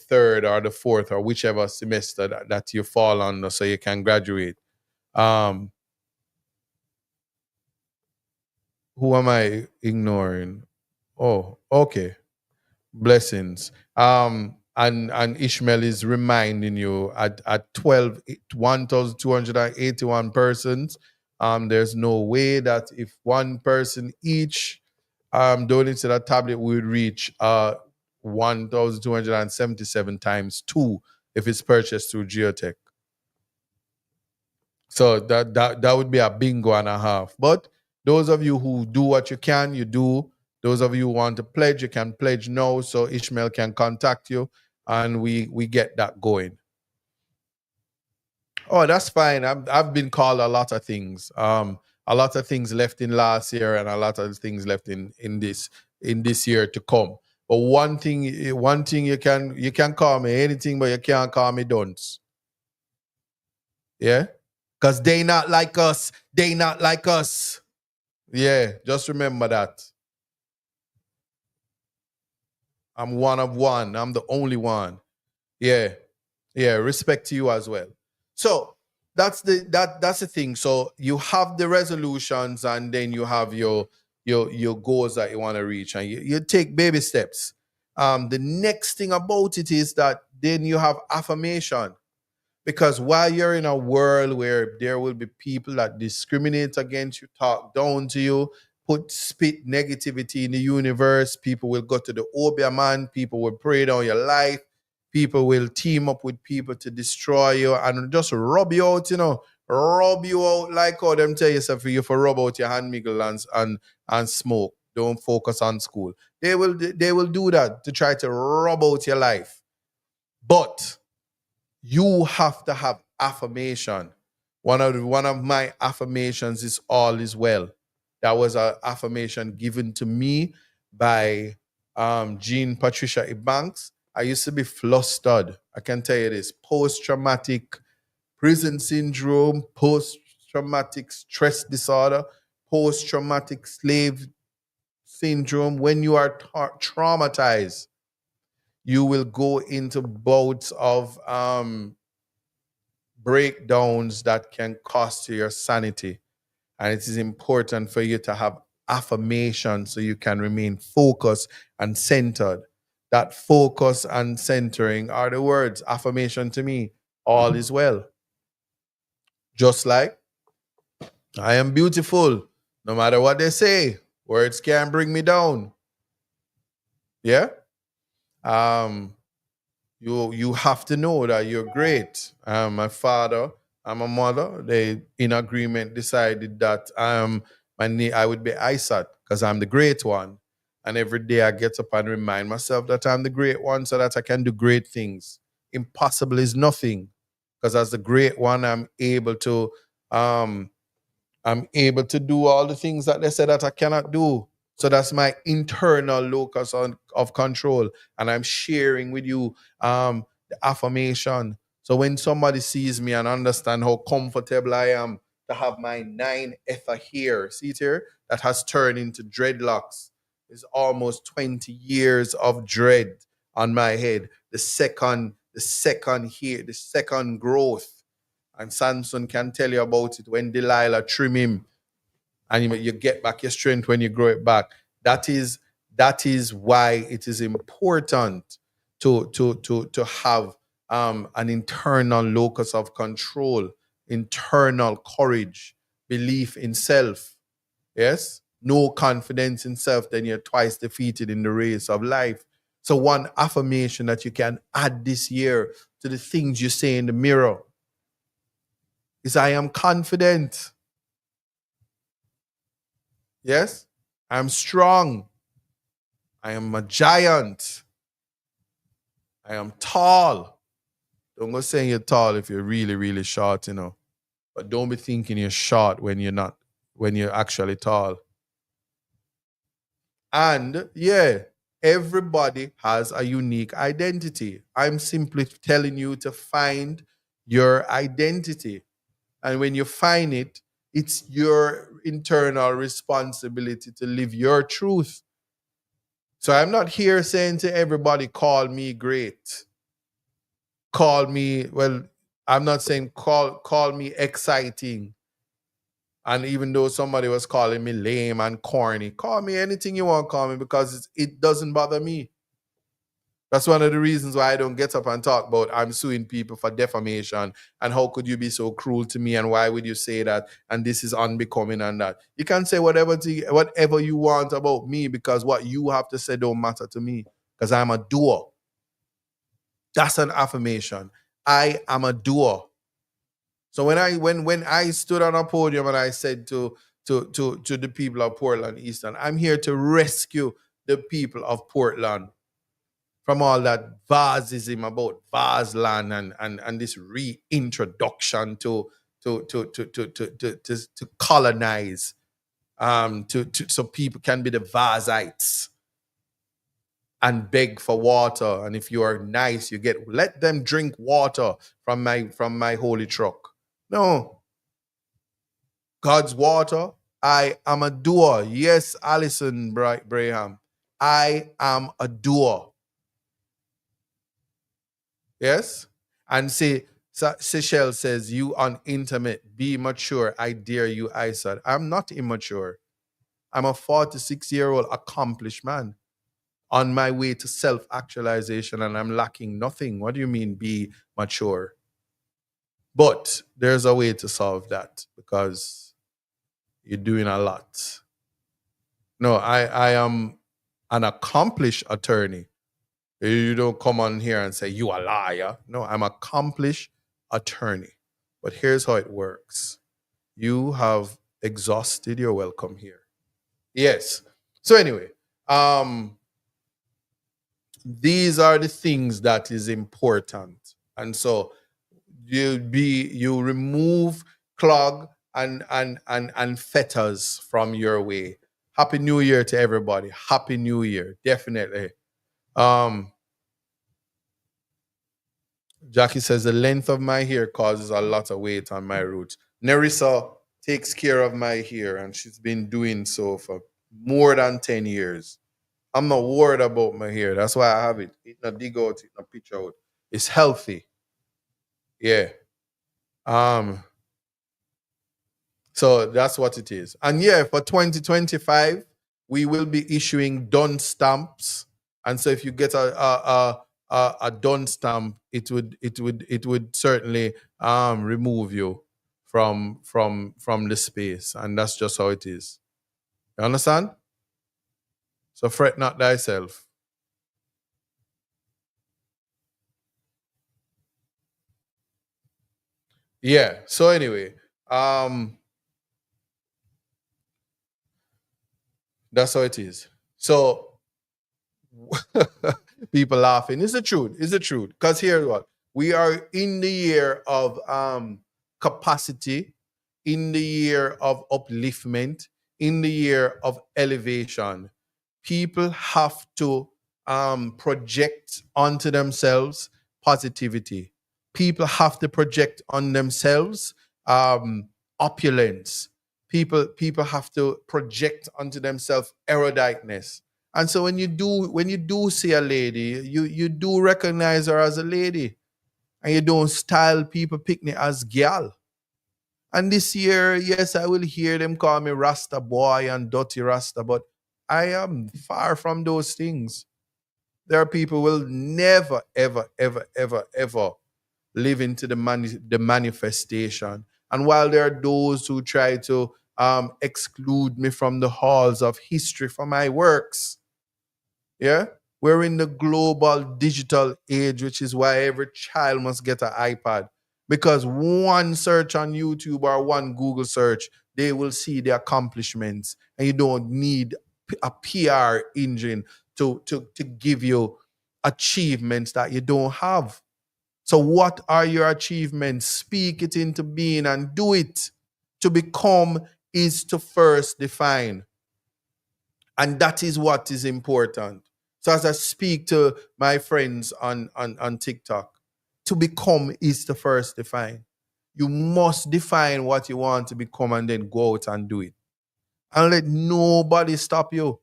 third or the fourth or whichever semester that you fall under, so you can graduate. Who am I ignoring? Oh, okay. Blessings. And Ishmael is reminding you at 1,281 persons, there's no way that if one person each donates to that tablet, we would reach 1,277 times 2 if it's purchased through Geotech. So that would be a bingo and a half. But those of you who do what you can, you do. Those of you who want to pledge, you can pledge now, so Ishmael can contact you and we get that going. Oh, that's fine. I've been called a lot of things. A lot of things left in last year, and a lot of things left in this year to come. But one thing you can call me anything, but you can't call me dunce. Yeah, because they not like us. They not like us. Yeah, just remember that. I'm one of one. I'm the only one. Yeah. Yeah, respect to you as well. So that's the thing. So you have the resolutions, and then you have your goals that you want to reach, and you take baby steps. The next thing about it is that then you have affirmation. Because while you're in a world where there will be people that discriminate against you, talk down to you, spit negativity in the universe, people will go to the Obia man, people will pray down your life, people will team up with people to destroy you and just rub you out, rub you out like how them tell yourself you for rub out your hand miggle and smoke. Don't focus on school. They will do that to try to rub out your life. But you have to have affirmation. One of my affirmations is all is well. That was an affirmation given to me by Jean Patricia Ebanks. I used to be flustered. I can tell you this: post-traumatic prison syndrome, post-traumatic stress disorder, post-traumatic slave syndrome. When you are traumatized, you will go into bouts of breakdowns that can cost you your sanity. And it is important for you to have affirmation so you can remain focused and centered. That focus and centering are the words affirmation to me. All is well. Just like I am beautiful, no matter what they say. Words can't bring me down. Yeah. Um, you have to know that you're great. My father and my mother, they in agreement decided that I would be Isaac because I'm the great one. And every day I get up and remind myself that I'm the great one so that I can do great things. Impossible is nothing. Because as the great one, um I'm able to do all the things that they said that I cannot do. So that's my internal locus of control. And I'm sharing with you the affirmation. So when somebody sees me and understand how comfortable I am to have my 9 ether hair, see it here, that has turned into dreadlocks. It's almost 20 years of dread on my head. The second growth. And Samson can tell you about it when Delilah trim him, and you get back your strength when you grow it back. That is why it is important to have an internal locus of control, internal courage, belief in self. Yes, no confidence in self, then you're twice defeated in the race of life. So one affirmation that you can add this year to the things you say in the mirror is I am confident. Yes, I'm strong. I am a giant. I am tall. Don't go saying you're tall if you're really, really short, But don't be thinking you're short when you're actually tall. And yeah, everybody has a unique identity. I'm simply telling you to find your identity. And when you find it, it's your internal responsibility to live your truth. So I'm not here saying to everybody, call me great. Call me, well, I'm not saying call me exciting. And even though somebody was calling me lame and corny, call me anything you want to call me because it doesn't bother me. That's one of the reasons why I don't get up and talk about I'm suing people for defamation and how could you be so cruel to me and why would you say that and this is unbecoming and that. You can say whatever you want about me because what you have to say don't matter to me because I'm a doer. That's an affirmation. I am a doer. So when I stood on a podium and I said to the people of Portland Eastern, I'm here to rescue the people of Portland. from all that vasism about Vaseland and this reintroduction to colonize, so people can be the vasites and beg for water. And if you are nice, you get, let them drink water from my holy truck. No, God's water. I am a doer. Yes, Alison Braham. I am a doer. Yes? And see, Seychelles says, you unintimate, be mature. I dare you, I said. I'm not immature. I'm a 46-year-old accomplished man on my way to self-actualization, and I'm lacking nothing. What do you mean, be mature? But there's a way to solve that, because you're doing a lot. No, I am an accomplished attorney. You don't come on here and say, you a liar. No, I'm accomplished attorney. But here's how it works. You have exhausted your welcome here. Yes. So anyway, these are the things that is important. And so you remove clog and fetters from your way. Happy New Year to everybody. Happy New Year. Definitely. Jackie says the length of my hair causes a lot of weight on my roots. Nerissa takes care of my hair, and she's been doing so for more than 10 years. I'm not worried about my hair. That's why I have it. It not dig out, it not pitch out. It's healthy. Yeah. So that's what it is. And yeah, for 2025, we will be issuing done stamps. And so if you get a done stamp, it would certainly remove you from the space. And that's just how it is. You understand? So fret not thyself. Yeah. So anyway, that's how it is. So people laughing. It's the truth. It's the truth. Because here's what we are in the year of capacity, in the year of upliftment, in the year of elevation. People have to project onto themselves positivity. People have to project on themselves opulence. People have to project onto themselves eruditeness. And so when you do see a lady, you do recognize her as a lady, and you don't style people picnic as gal. And this year, yes, I will hear them call me Rasta boy and dirty Rasta, but I am far from those things. There are people who will never, ever, ever, ever, ever live into the manifestation. And while there are those who try to exclude me from the halls of history for my works, yeah, we're in the global digital age, which is why every child must get an iPad. Because one search on YouTube or one Google search, they will see the accomplishments. And you don't need a PR engine to give you achievements that you don't have. So, what are your achievements? Speak it into being and do it. To become is to first define. And that is what is important. So, as I speak to my friends on TikTok, to become is to first define. You must define what you want to become and then go out and do it. And let nobody stop you.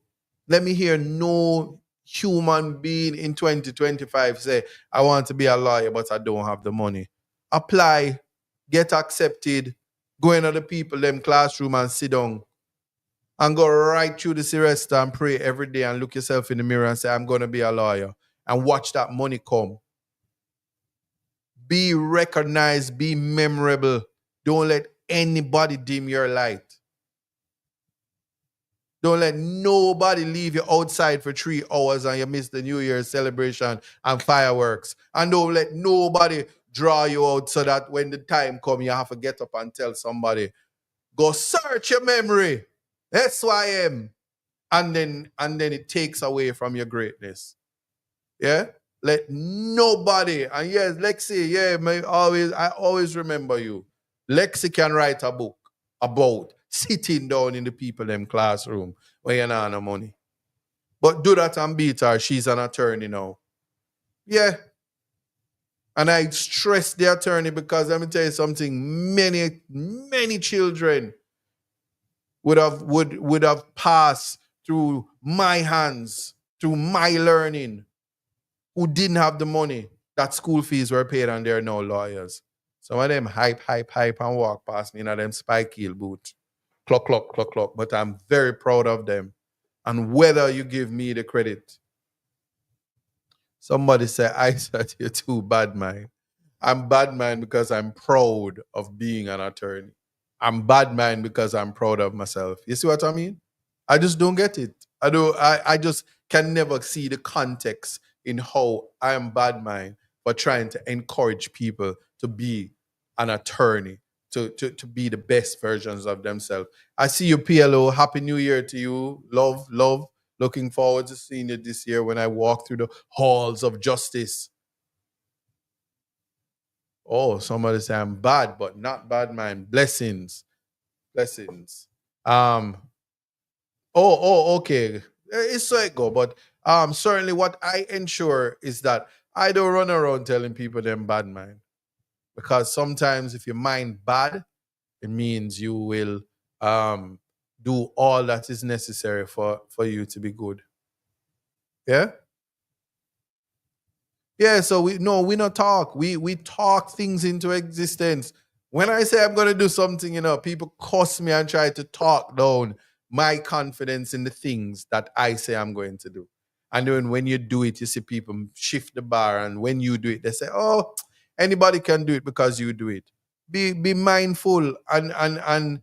Let me hear no human being in 2025 say, I want to be a lawyer, but I don't have the money. Apply, get accepted, go into the people, them classroom and sit down and go right through the semester and pray every day and look yourself in the mirror and say, I'm going to be a lawyer, and watch that money come. Be recognized, be memorable. Don't let anybody dim your light. Don't let nobody leave you outside for 3 hours and you miss the New Year's celebration and fireworks. And don't let nobody draw you out so that when the time comes, you have to get up and tell somebody, go search your memory. That's who I am. And then it takes away from your greatness. Yeah. Let nobody, and yes, Lexi, yeah, I always remember you. Lexi can write a book about sitting down in the people them classroom when you not have no money. But do that and beat her. She's an attorney now. Yeah. And I stress the attorney because let me tell you something. Many children would have passed through my hands, through my learning, who didn't have the money that school fees were paid and they're no lawyers. Some of them hype and walk past me in them spike heel boot. Clock, clock, clock, clock. But I'm very proud of them. And whether you give me the credit, somebody said, I said you're too bad, man. I'm bad man because I'm proud of being an attorney. I'm bad man because I'm proud of myself. You see what I mean? I just don't get it. I just can never see the context in how I am bad man for trying to encourage people to be an attorney, to be the best versions of themselves. I see you, PLO. Happy New Year to you. Love, love. Looking forward to seeing you this year when I walk through the halls of justice. Oh, somebody say I'm bad, but not bad man. Blessings. Blessings. Um, okay. It's so it go, but certainly what I ensure is that I don't run around telling people them bad mind. Because sometimes if your mind bad, it means you will do all that is necessary for you to be good. Yeah? Yeah, so we not talk. We talk things into existence. When I say I'm gonna do something, people cuss me and try to talk down my confidence in the things that I say I'm going to do. And then when you do it, you see people shift the bar, and when you do it, they say, "Oh, anybody can do it because you do it." Be mindful and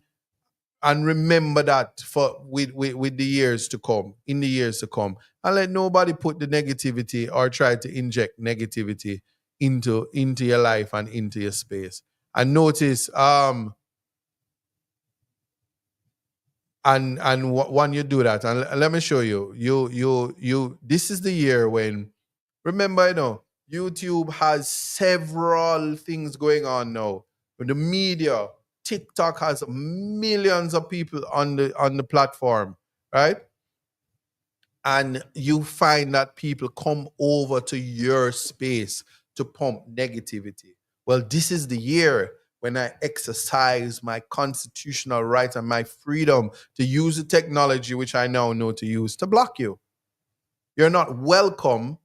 remember that for with the years to come, in the years to come, and let nobody put the negativity or try to inject negativity into your life and into your space. And notice when you do that, and let me show you, this is the year when, remember, YouTube has several things going on now. With the media, TikTok has millions of people on the platform, right? And you find that people come over to your space to pump negativity. Well, this is the year when I exercise my constitutional right and my freedom to use the technology which I now know to use to block you. You're not welcome.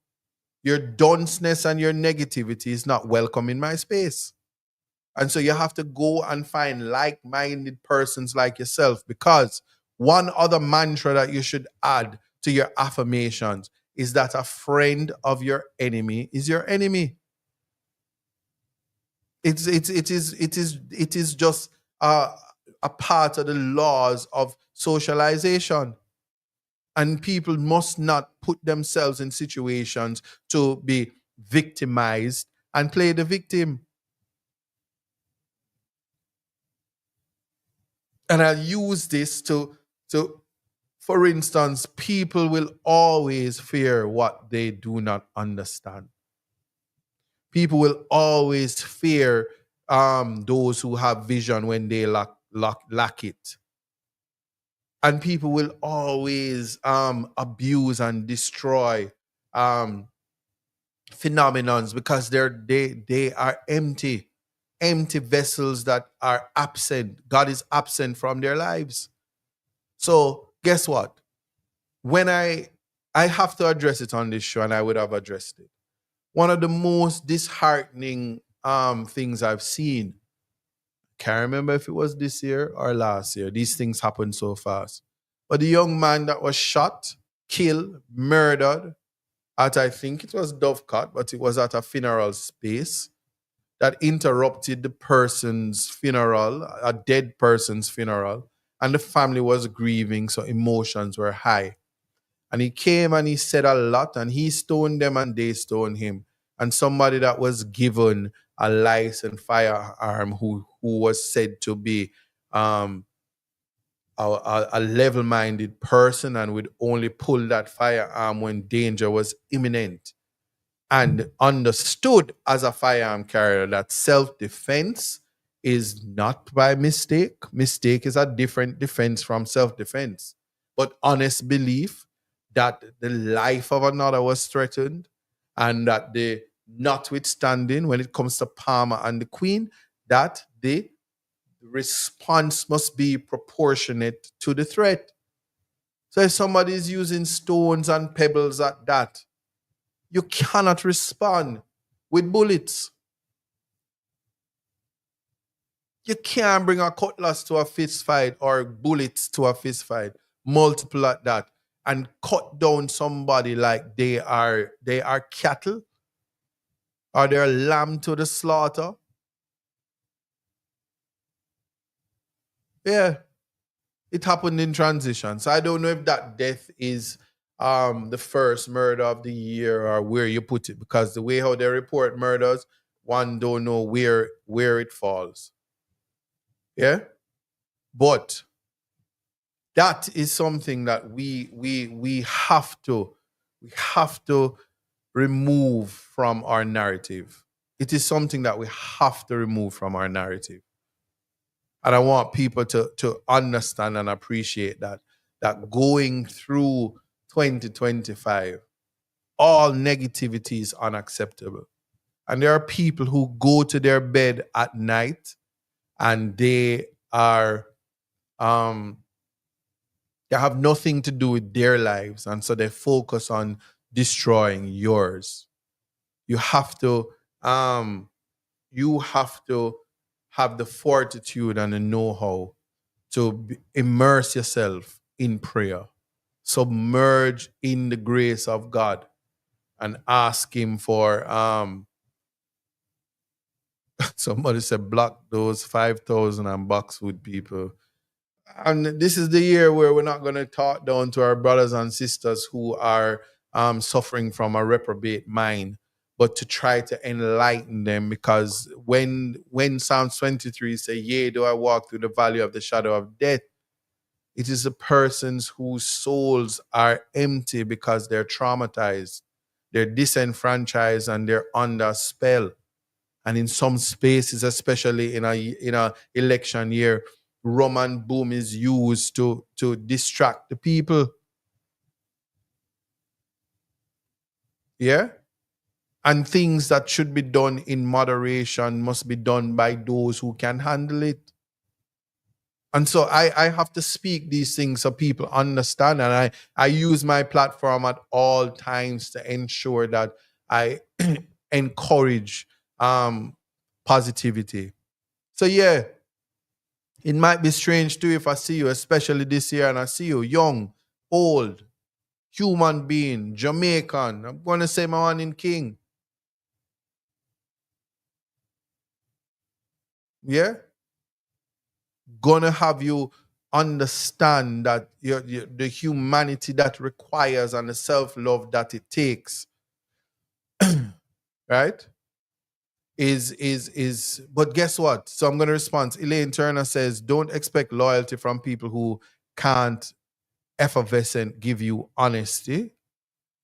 Your dunceness and your negativity is not welcome in my space. And so you have to go and find like-minded persons like yourself, because one other mantra that you should add to your affirmations is that a friend of your enemy is your enemy. It is just a part of the laws of socialization. And people must not put themselves in situations to be victimized and play the victim. And I'll use this to for instance, people will always fear what they do not understand. People will always fear those who have vision when they lack it. And people will always abuse and destroy um, phenomenons because they are empty vessels that are absent. God is absent from their lives. So guess what? When I have to address it on this show, and I would have addressed it. One of the most disheartening things I've seen. Can't remember if it was this year or last year. These things happen so fast. But the young man that was shot, killed, murdered at, I think it was Dovecote, but it was at a funeral space that interrupted the person's funeral, a dead person's funeral, and the family was grieving, so emotions were high. And he came and he said a lot, and he stoned them and they stoned him. And somebody that was given a licensed firearm, who was said to be a level-minded person and would only pull that firearm when danger was imminent, and understood as a firearm carrier that self-defense is not by mistake. Mistake is a different defense from self-defense. But honest belief that the life of another was threatened, and that the notwithstanding, when it comes to Palmer and the Queen, that the response must be proportionate to the threat. So if somebody is using stones and pebbles at that, you cannot respond with bullets. You can't bring a cutlass to a fist fight or bullets to a fist fight, multiple at that, and cut down somebody like they are cattle or they're lamb to the slaughter. Yeah, it happened in transition. So I don't know if that death is the first murder of the year or where you put it, because the way how they report murders, one don't know where it falls. Yeah, but that is something that we have to remove from our narrative. It is something that we have to remove from our narrative. And I want people to understand and appreciate that going through 2025, all negativity is unacceptable. And there are people who go to their bed at night and they are they have nothing to do with their lives, and so they focus on destroying yours. You have to have the fortitude and the know-how to immerse yourself in prayer, submerge in the grace of God, and ask him for somebody said block those 5,000 and Boxwood people. And this is the year where we're not going to talk down to our brothers and sisters who are suffering from a reprobate mind, but to try to enlighten them. Because when Psalms 23 say, yea, do I walk through the valley of the shadow of death, it is the persons whose souls are empty because they're traumatized, they're disenfranchised, and they're under a spell. And in some spaces, especially in a election year, rum and boom is used to distract the people. Yeah? And things that should be done in moderation must be done by those who can handle it. And so I have to speak these things so people understand. And I use my platform at all times to ensure that I encourage positivity. So yeah, it might be strange too if I see you, especially this year, and I see you young, old, human being, Jamaican. I'm going to say my one in King. Yeah? Gonna have you understand that the humanity that requires and the self-love that it takes, right? Is but guess what? So I'm gonna respond. Elaine Turner says, don't expect loyalty from people who can't effervescent give you honesty.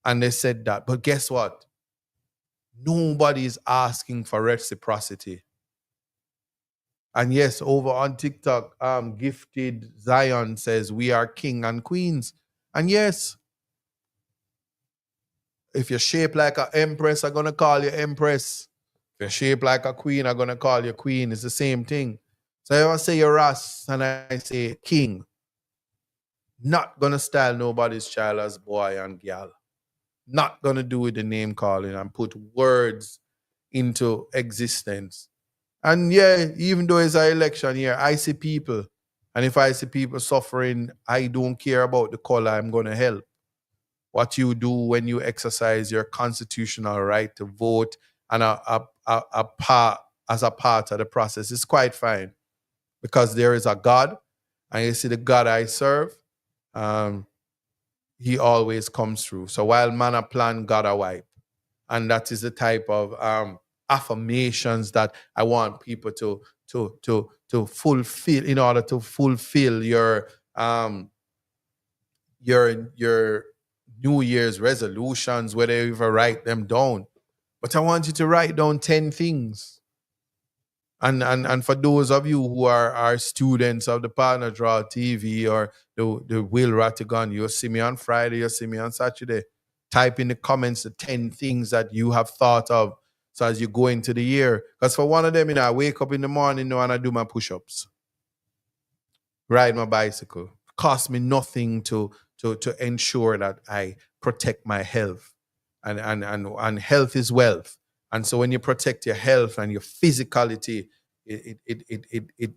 And they said that. But guess what? Nobody is asking for reciprocity. And yes, over on TikTok, Gifted Zion says, we are king and queens. And yes, if you're shaped like an empress, I'm going to call you empress. If you're shaped like a queen, I'm going to call you queen. It's the same thing. So if I say you're Ras and I say king, not going to style nobody's child as boy and girl. Not going to do with the name calling and put words into existence. And yeah, even though it's an election year, I see people. And if I see people suffering, I don't care about the color. I'm going to help. What you do when you exercise your constitutional right to vote and a part as a part of the process is quite fine, because there is a God, and you see the God I serve, he always comes through. So while man a plan, God a wipe. And that is the type of affirmations that I want people to fulfill in order to fulfill your New Year's resolutions, whether you even write them down. But I want you to write down 10 things. And for those of you who are students of the Partner Draw TV or the Will Rattigan, you'll see me on Friday, you'll see me on Saturday. Type in the comments the 10 things that you have thought of so as you go into the year. Because for one of them, I wake up in the morning and I do my push-ups, ride my bicycle. Cost me nothing to ensure that I protect my health. And health is wealth. And so when you protect your health and your physicality, it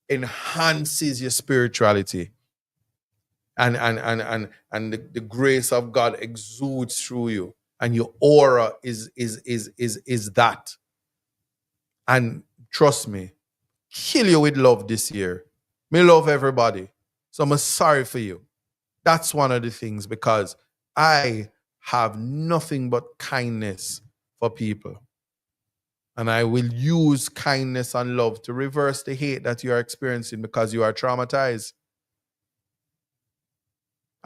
enhances your spirituality. And the grace of God exudes through you. And your aura is that. And trust me, kill you with love this year. Me love everybody. So I'm sorry for you. That's one of the things, because I have nothing but kindness for people. And I will use kindness and love to reverse the hate that you are experiencing because you are traumatized.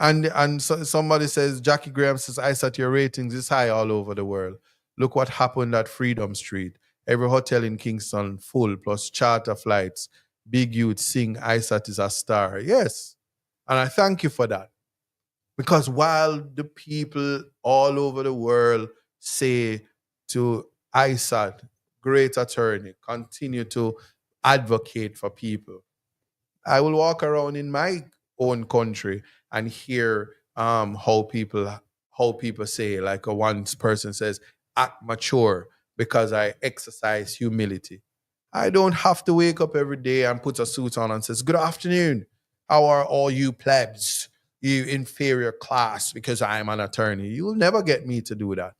And so somebody says, Jackie Graham says, I said your ratings is high all over the world. Look what happened at Freedom Street. Every hotel in Kingston full, plus charter flights. Big youth sing ISAT is a star. Yes. And I thank you for that. Because while the people all over the world say to ISAT, great attorney, continue to advocate for people, I will walk around in my own country and hear how people say, like one person says, act mature because I exercise humility. I don't have to wake up every day and put a suit on and says, good afternoon. How are all you plebs, you inferior class, because I'm an attorney? You'll never get me to do that.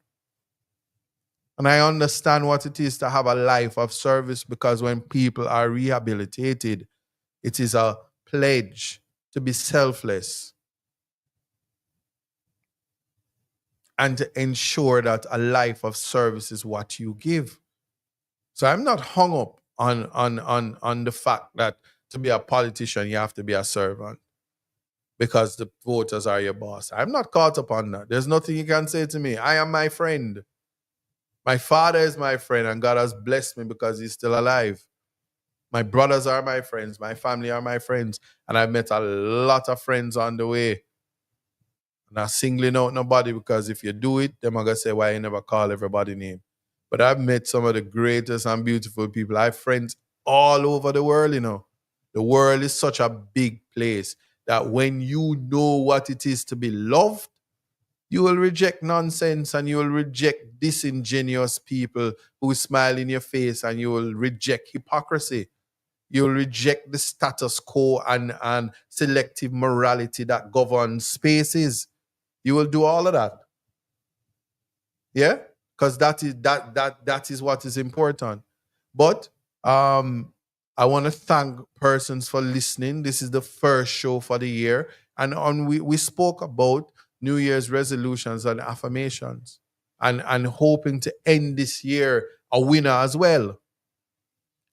And I understand what it is to have a life of service, because when people are rehabilitated, it is a pledge to be selfless and to ensure that a life of service is what you give. So I'm not hung up on the fact that to be a politician, you have to be a servant because the voters are your boss. I'm not caught up on that. There's nothing you can say to me. I am my friend. My father is my friend, and God has blessed me because he's still alive. My brothers are my friends. My family are my friends. And I've met a lot of friends on the way. Not singling out nobody, because if you do it, they're going to say, why you never call everybody name. But I've met some of the greatest and beautiful people. I have friends all over the world, The world is such a big place that when you know what it is to be loved, you will reject nonsense and you will reject disingenuous people who smile in your face, and you will reject hypocrisy. You will reject the status quo and selective morality that governs spaces. You will do all of that. Yeah? Because that is what is important. But I want to thank persons for listening. This is the first show for the year. And we spoke about New Year's resolutions and affirmations, and hoping to end this year a winner as well.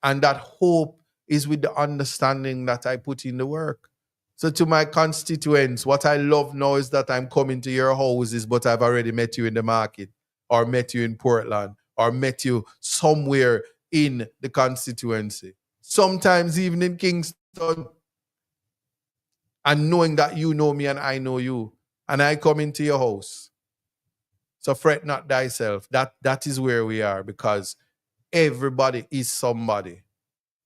And that hope is with the understanding that I put in the work. So to my constituents, what I love now is that I'm coming to your houses, but I've already met you in the market, or met you in Portland, or met you somewhere in the constituency. Sometimes even in Kingston. And knowing that you know me and I know you, and I come into your house. So fret not thyself. That is where we are, because everybody is somebody.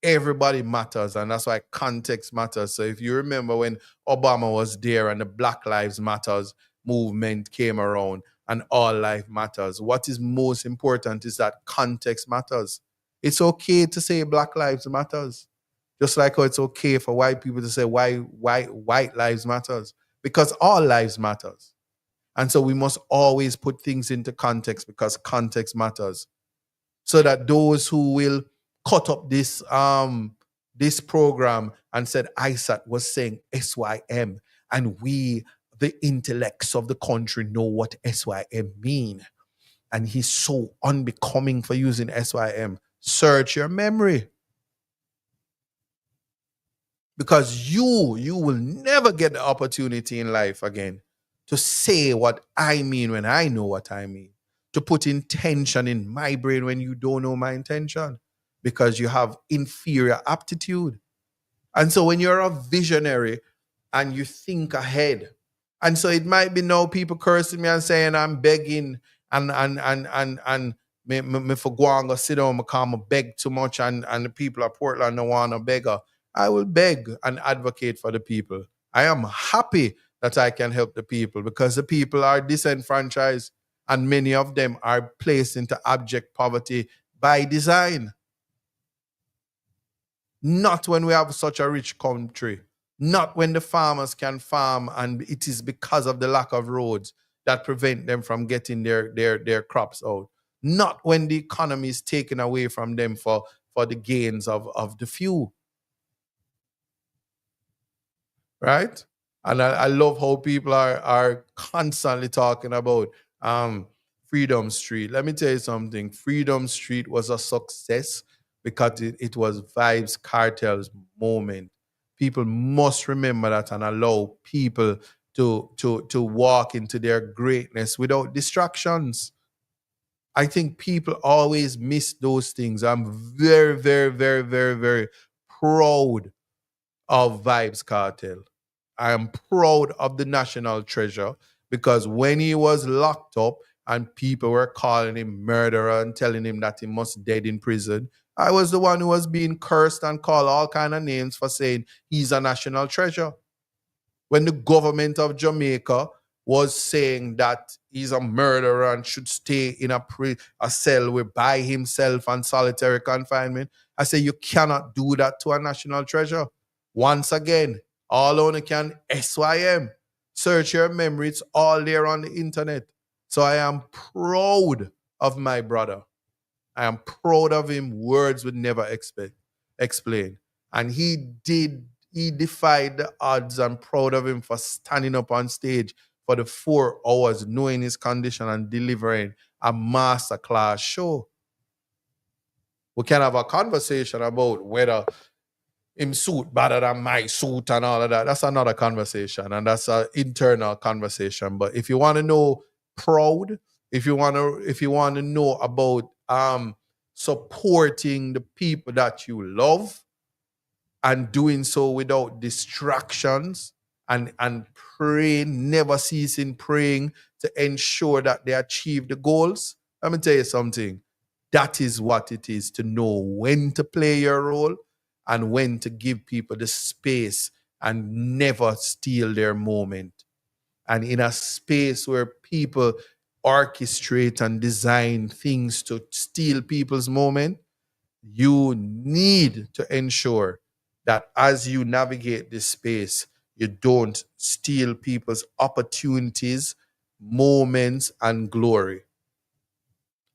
Everybody matters, and that's why context matters. So if you remember when Obama was there and the Black Lives Matters movement came around and all life matters, what is most important is that context matters. It's okay to say Black Lives Matters, just like how it's okay for white people to say why white lives matters, because all lives matters. And so we must always put things into context, because context matters, so that those who will cut up this program and said ISAT was saying SYM, and we, the intellects of the country, know what SYM mean, and he's so unbecoming for using SYM. Search your memory, because you will never get the opportunity in life again to say what I mean when I know what I mean. to put intention in my brain when you don't know my intention because you have inferior aptitude. And so when you're a visionary and you think ahead, and so it might be now people cursing me and saying I'm begging and me for go and go sit down because I beg too much and the people of Portland don't want a beggar. I will beg and advocate for the people. I am happy that I can help the people because the people are disenfranchised and many of them are placed into abject poverty by design. Not when we have such a rich country. Not when the farmers can farm and it is because of the lack of roads that prevent them from getting their crops out. Not when the economy is taken away from them for the gains of the few. Right? And I love how people are constantly talking about um, Freedom Street. Let me tell you something. Freedom Street was a success because it was Vibes Cartel's moment. People must remember that and allow people to walk into their greatness without distractions. I think people always miss those things. I'm very, very, very, very, very proud of Vibes Cartel. I am proud of the national treasure because when he was locked up and people were calling him murderer and telling him that he must dead in prison, I was the one who was being cursed and called all kind of names for saying he's a national treasure. When the government of Jamaica was saying that he's a murderer and should stay in a cell by himself on solitary confinement, I say you cannot do that to a national treasure. Once again, all only can SYM. Search your memory. It's all there on the internet. So I am proud of my brother. I am proud of him. Words would never explain. And he defied the odds. I'm proud of him for standing up on stage for the 4 hours, knowing his condition and delivering a masterclass show. We can have a conversation about whether him suit better than my suit and all of that. That's another conversation, and that's an internal conversation. But if you want to know proud, if you want to know about supporting the people that you love and doing so without distractions and praying, never ceasing praying to ensure that they achieve the goals. Let me tell you something. That is what it is to know when to play your role and when to give people the space and never steal their moment. And in a space where people orchestrate and design things to steal people's moment, you need to ensure that as you navigate this space, you don't steal people's opportunities, moments, and glory.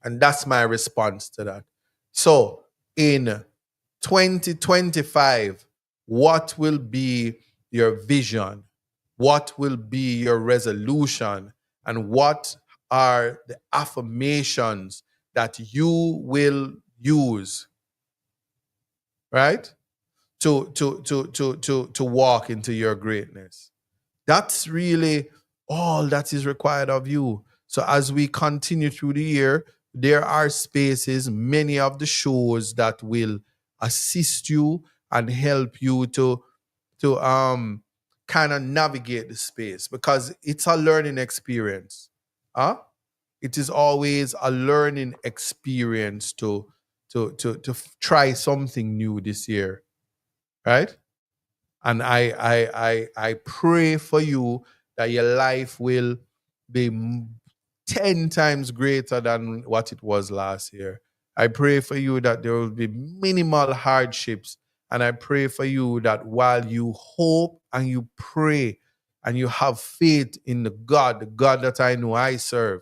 And that's my response to that. So in 2025, what will be your vision? What will be your resolution? And what are the affirmations that you will use, right? To walk into your greatness. That's really all that is required of you. So as we continue through the year, there are spaces, many of the shows that will assist you and help you to kind of navigate the space because it's a learning experience. Huh? It is always a learning experience to try something new this year, right? And I pray for you that your life will be 10 times greater than what it was last year. I pray for you that there will be minimal hardships. And I pray for you that while you hope and you pray and you have faith in the God that I know I serve,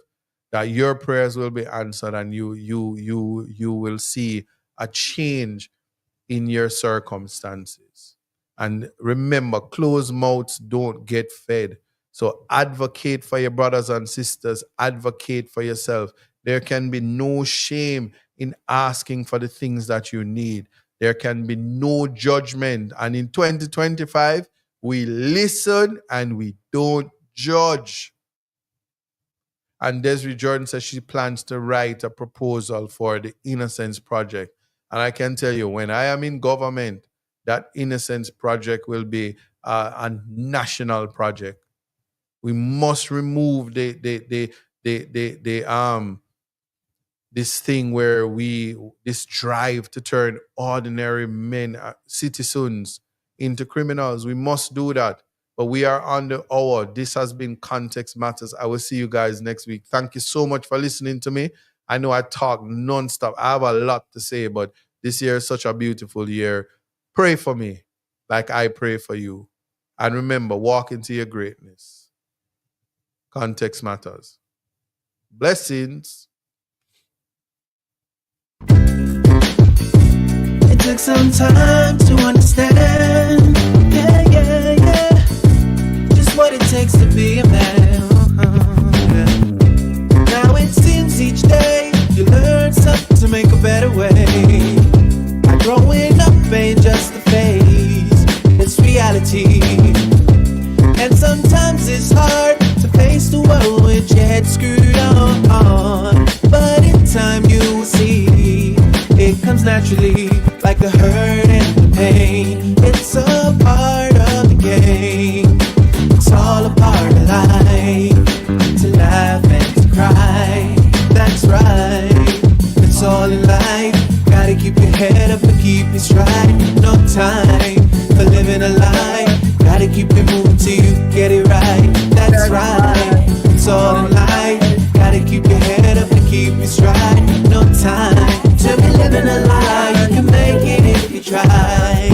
that your prayers will be answered and you will see a change in your circumstances. And remember, closed mouths don't get fed. So advocate for your brothers and sisters, advocate for yourself. There can be no shame in asking for the things that you need. There can be no judgment. And in 2025, we listen and we don't judge. And Desiree Jordan says she plans to write a proposal for the Innocence Project. And I can tell you, when I am in government, that Innocence Project will be a national project. We must remove this thing where this drive to turn ordinary men, citizens, into criminals. We must do that. But we are on the hour. This has been Context Matters. I will see you guys next week. Thank you so much for listening to me. I know I talk nonstop. I have a lot to say, but this year is such a beautiful year. Pray for me like I pray for you. And remember, walk into your greatness. Context matters. Blessings. It took some time to understand, yeah, just what it takes to be a man. Now it seems each day you learn something to make a better way. Growing up ain't just a phase, it's reality. And sometimes it's hard to face the world with your head screwed on. But in time you will see, it comes naturally, like the hurt and the pain. It's a part of the game. It's all a part of life, to laugh and to cry. That's right, it's all in life. Gotta keep your head up and keep it stride. No time for living a lie. Gotta keep it moving till you get it right. That's right, it's all in life. Gotta keep your head up and keep it stride. No time to be living a lie. You can make it if you try.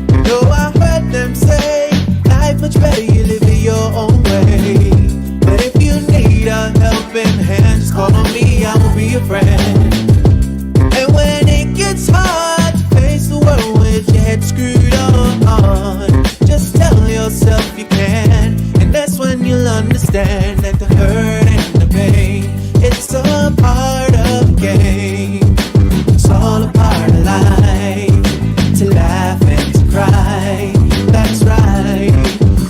You know I heard them say, life much better you live it your own way. But if you need a helping hand, just call on me, I will be your friend. And when it gets hard to face the world with your head screwed on, just tell yourself you can. And that's when you'll understand that the hurt and the pain, it's a part of the game. It's all a part of life, to laugh and to cry. That's right,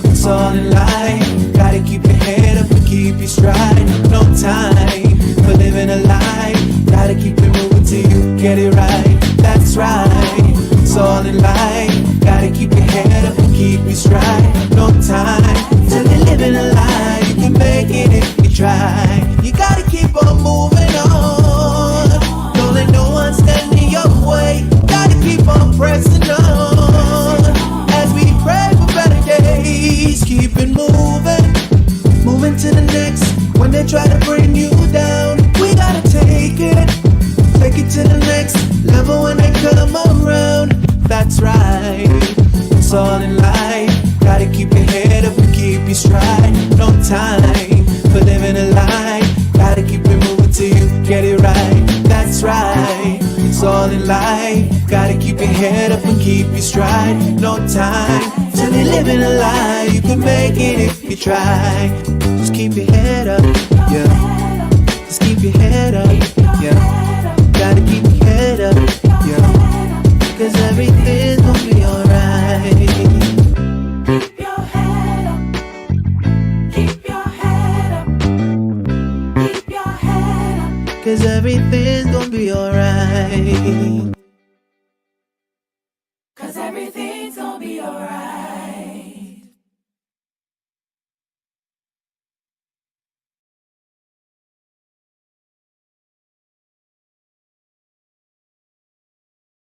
it's all in life. Gotta keep your head up and keep your stride. No time for living a lie. Gotta keep it moving till you get it right. That's right, it's all in life. Gotta keep your head up and keep your stride. No time to be living a lie. You can make it if you try. You gotta keep on moving on. Don't let no one stand in your way. Gotta keep on pressing on. As we pray for better days, keep it moving. Moving to the next. When they try to bring you down, we gotta take it to the next level when they come around. That's right, it's all in life. Gotta keep your head up and keep your stride. No time for living a lie. Gotta keep it moving till you get it right. That's right, it's all in life. Gotta keep your head up and keep your stride. No time to be living a lie. You can make it if you try. Just keep your head up, yeah. Just keep your head up, yeah.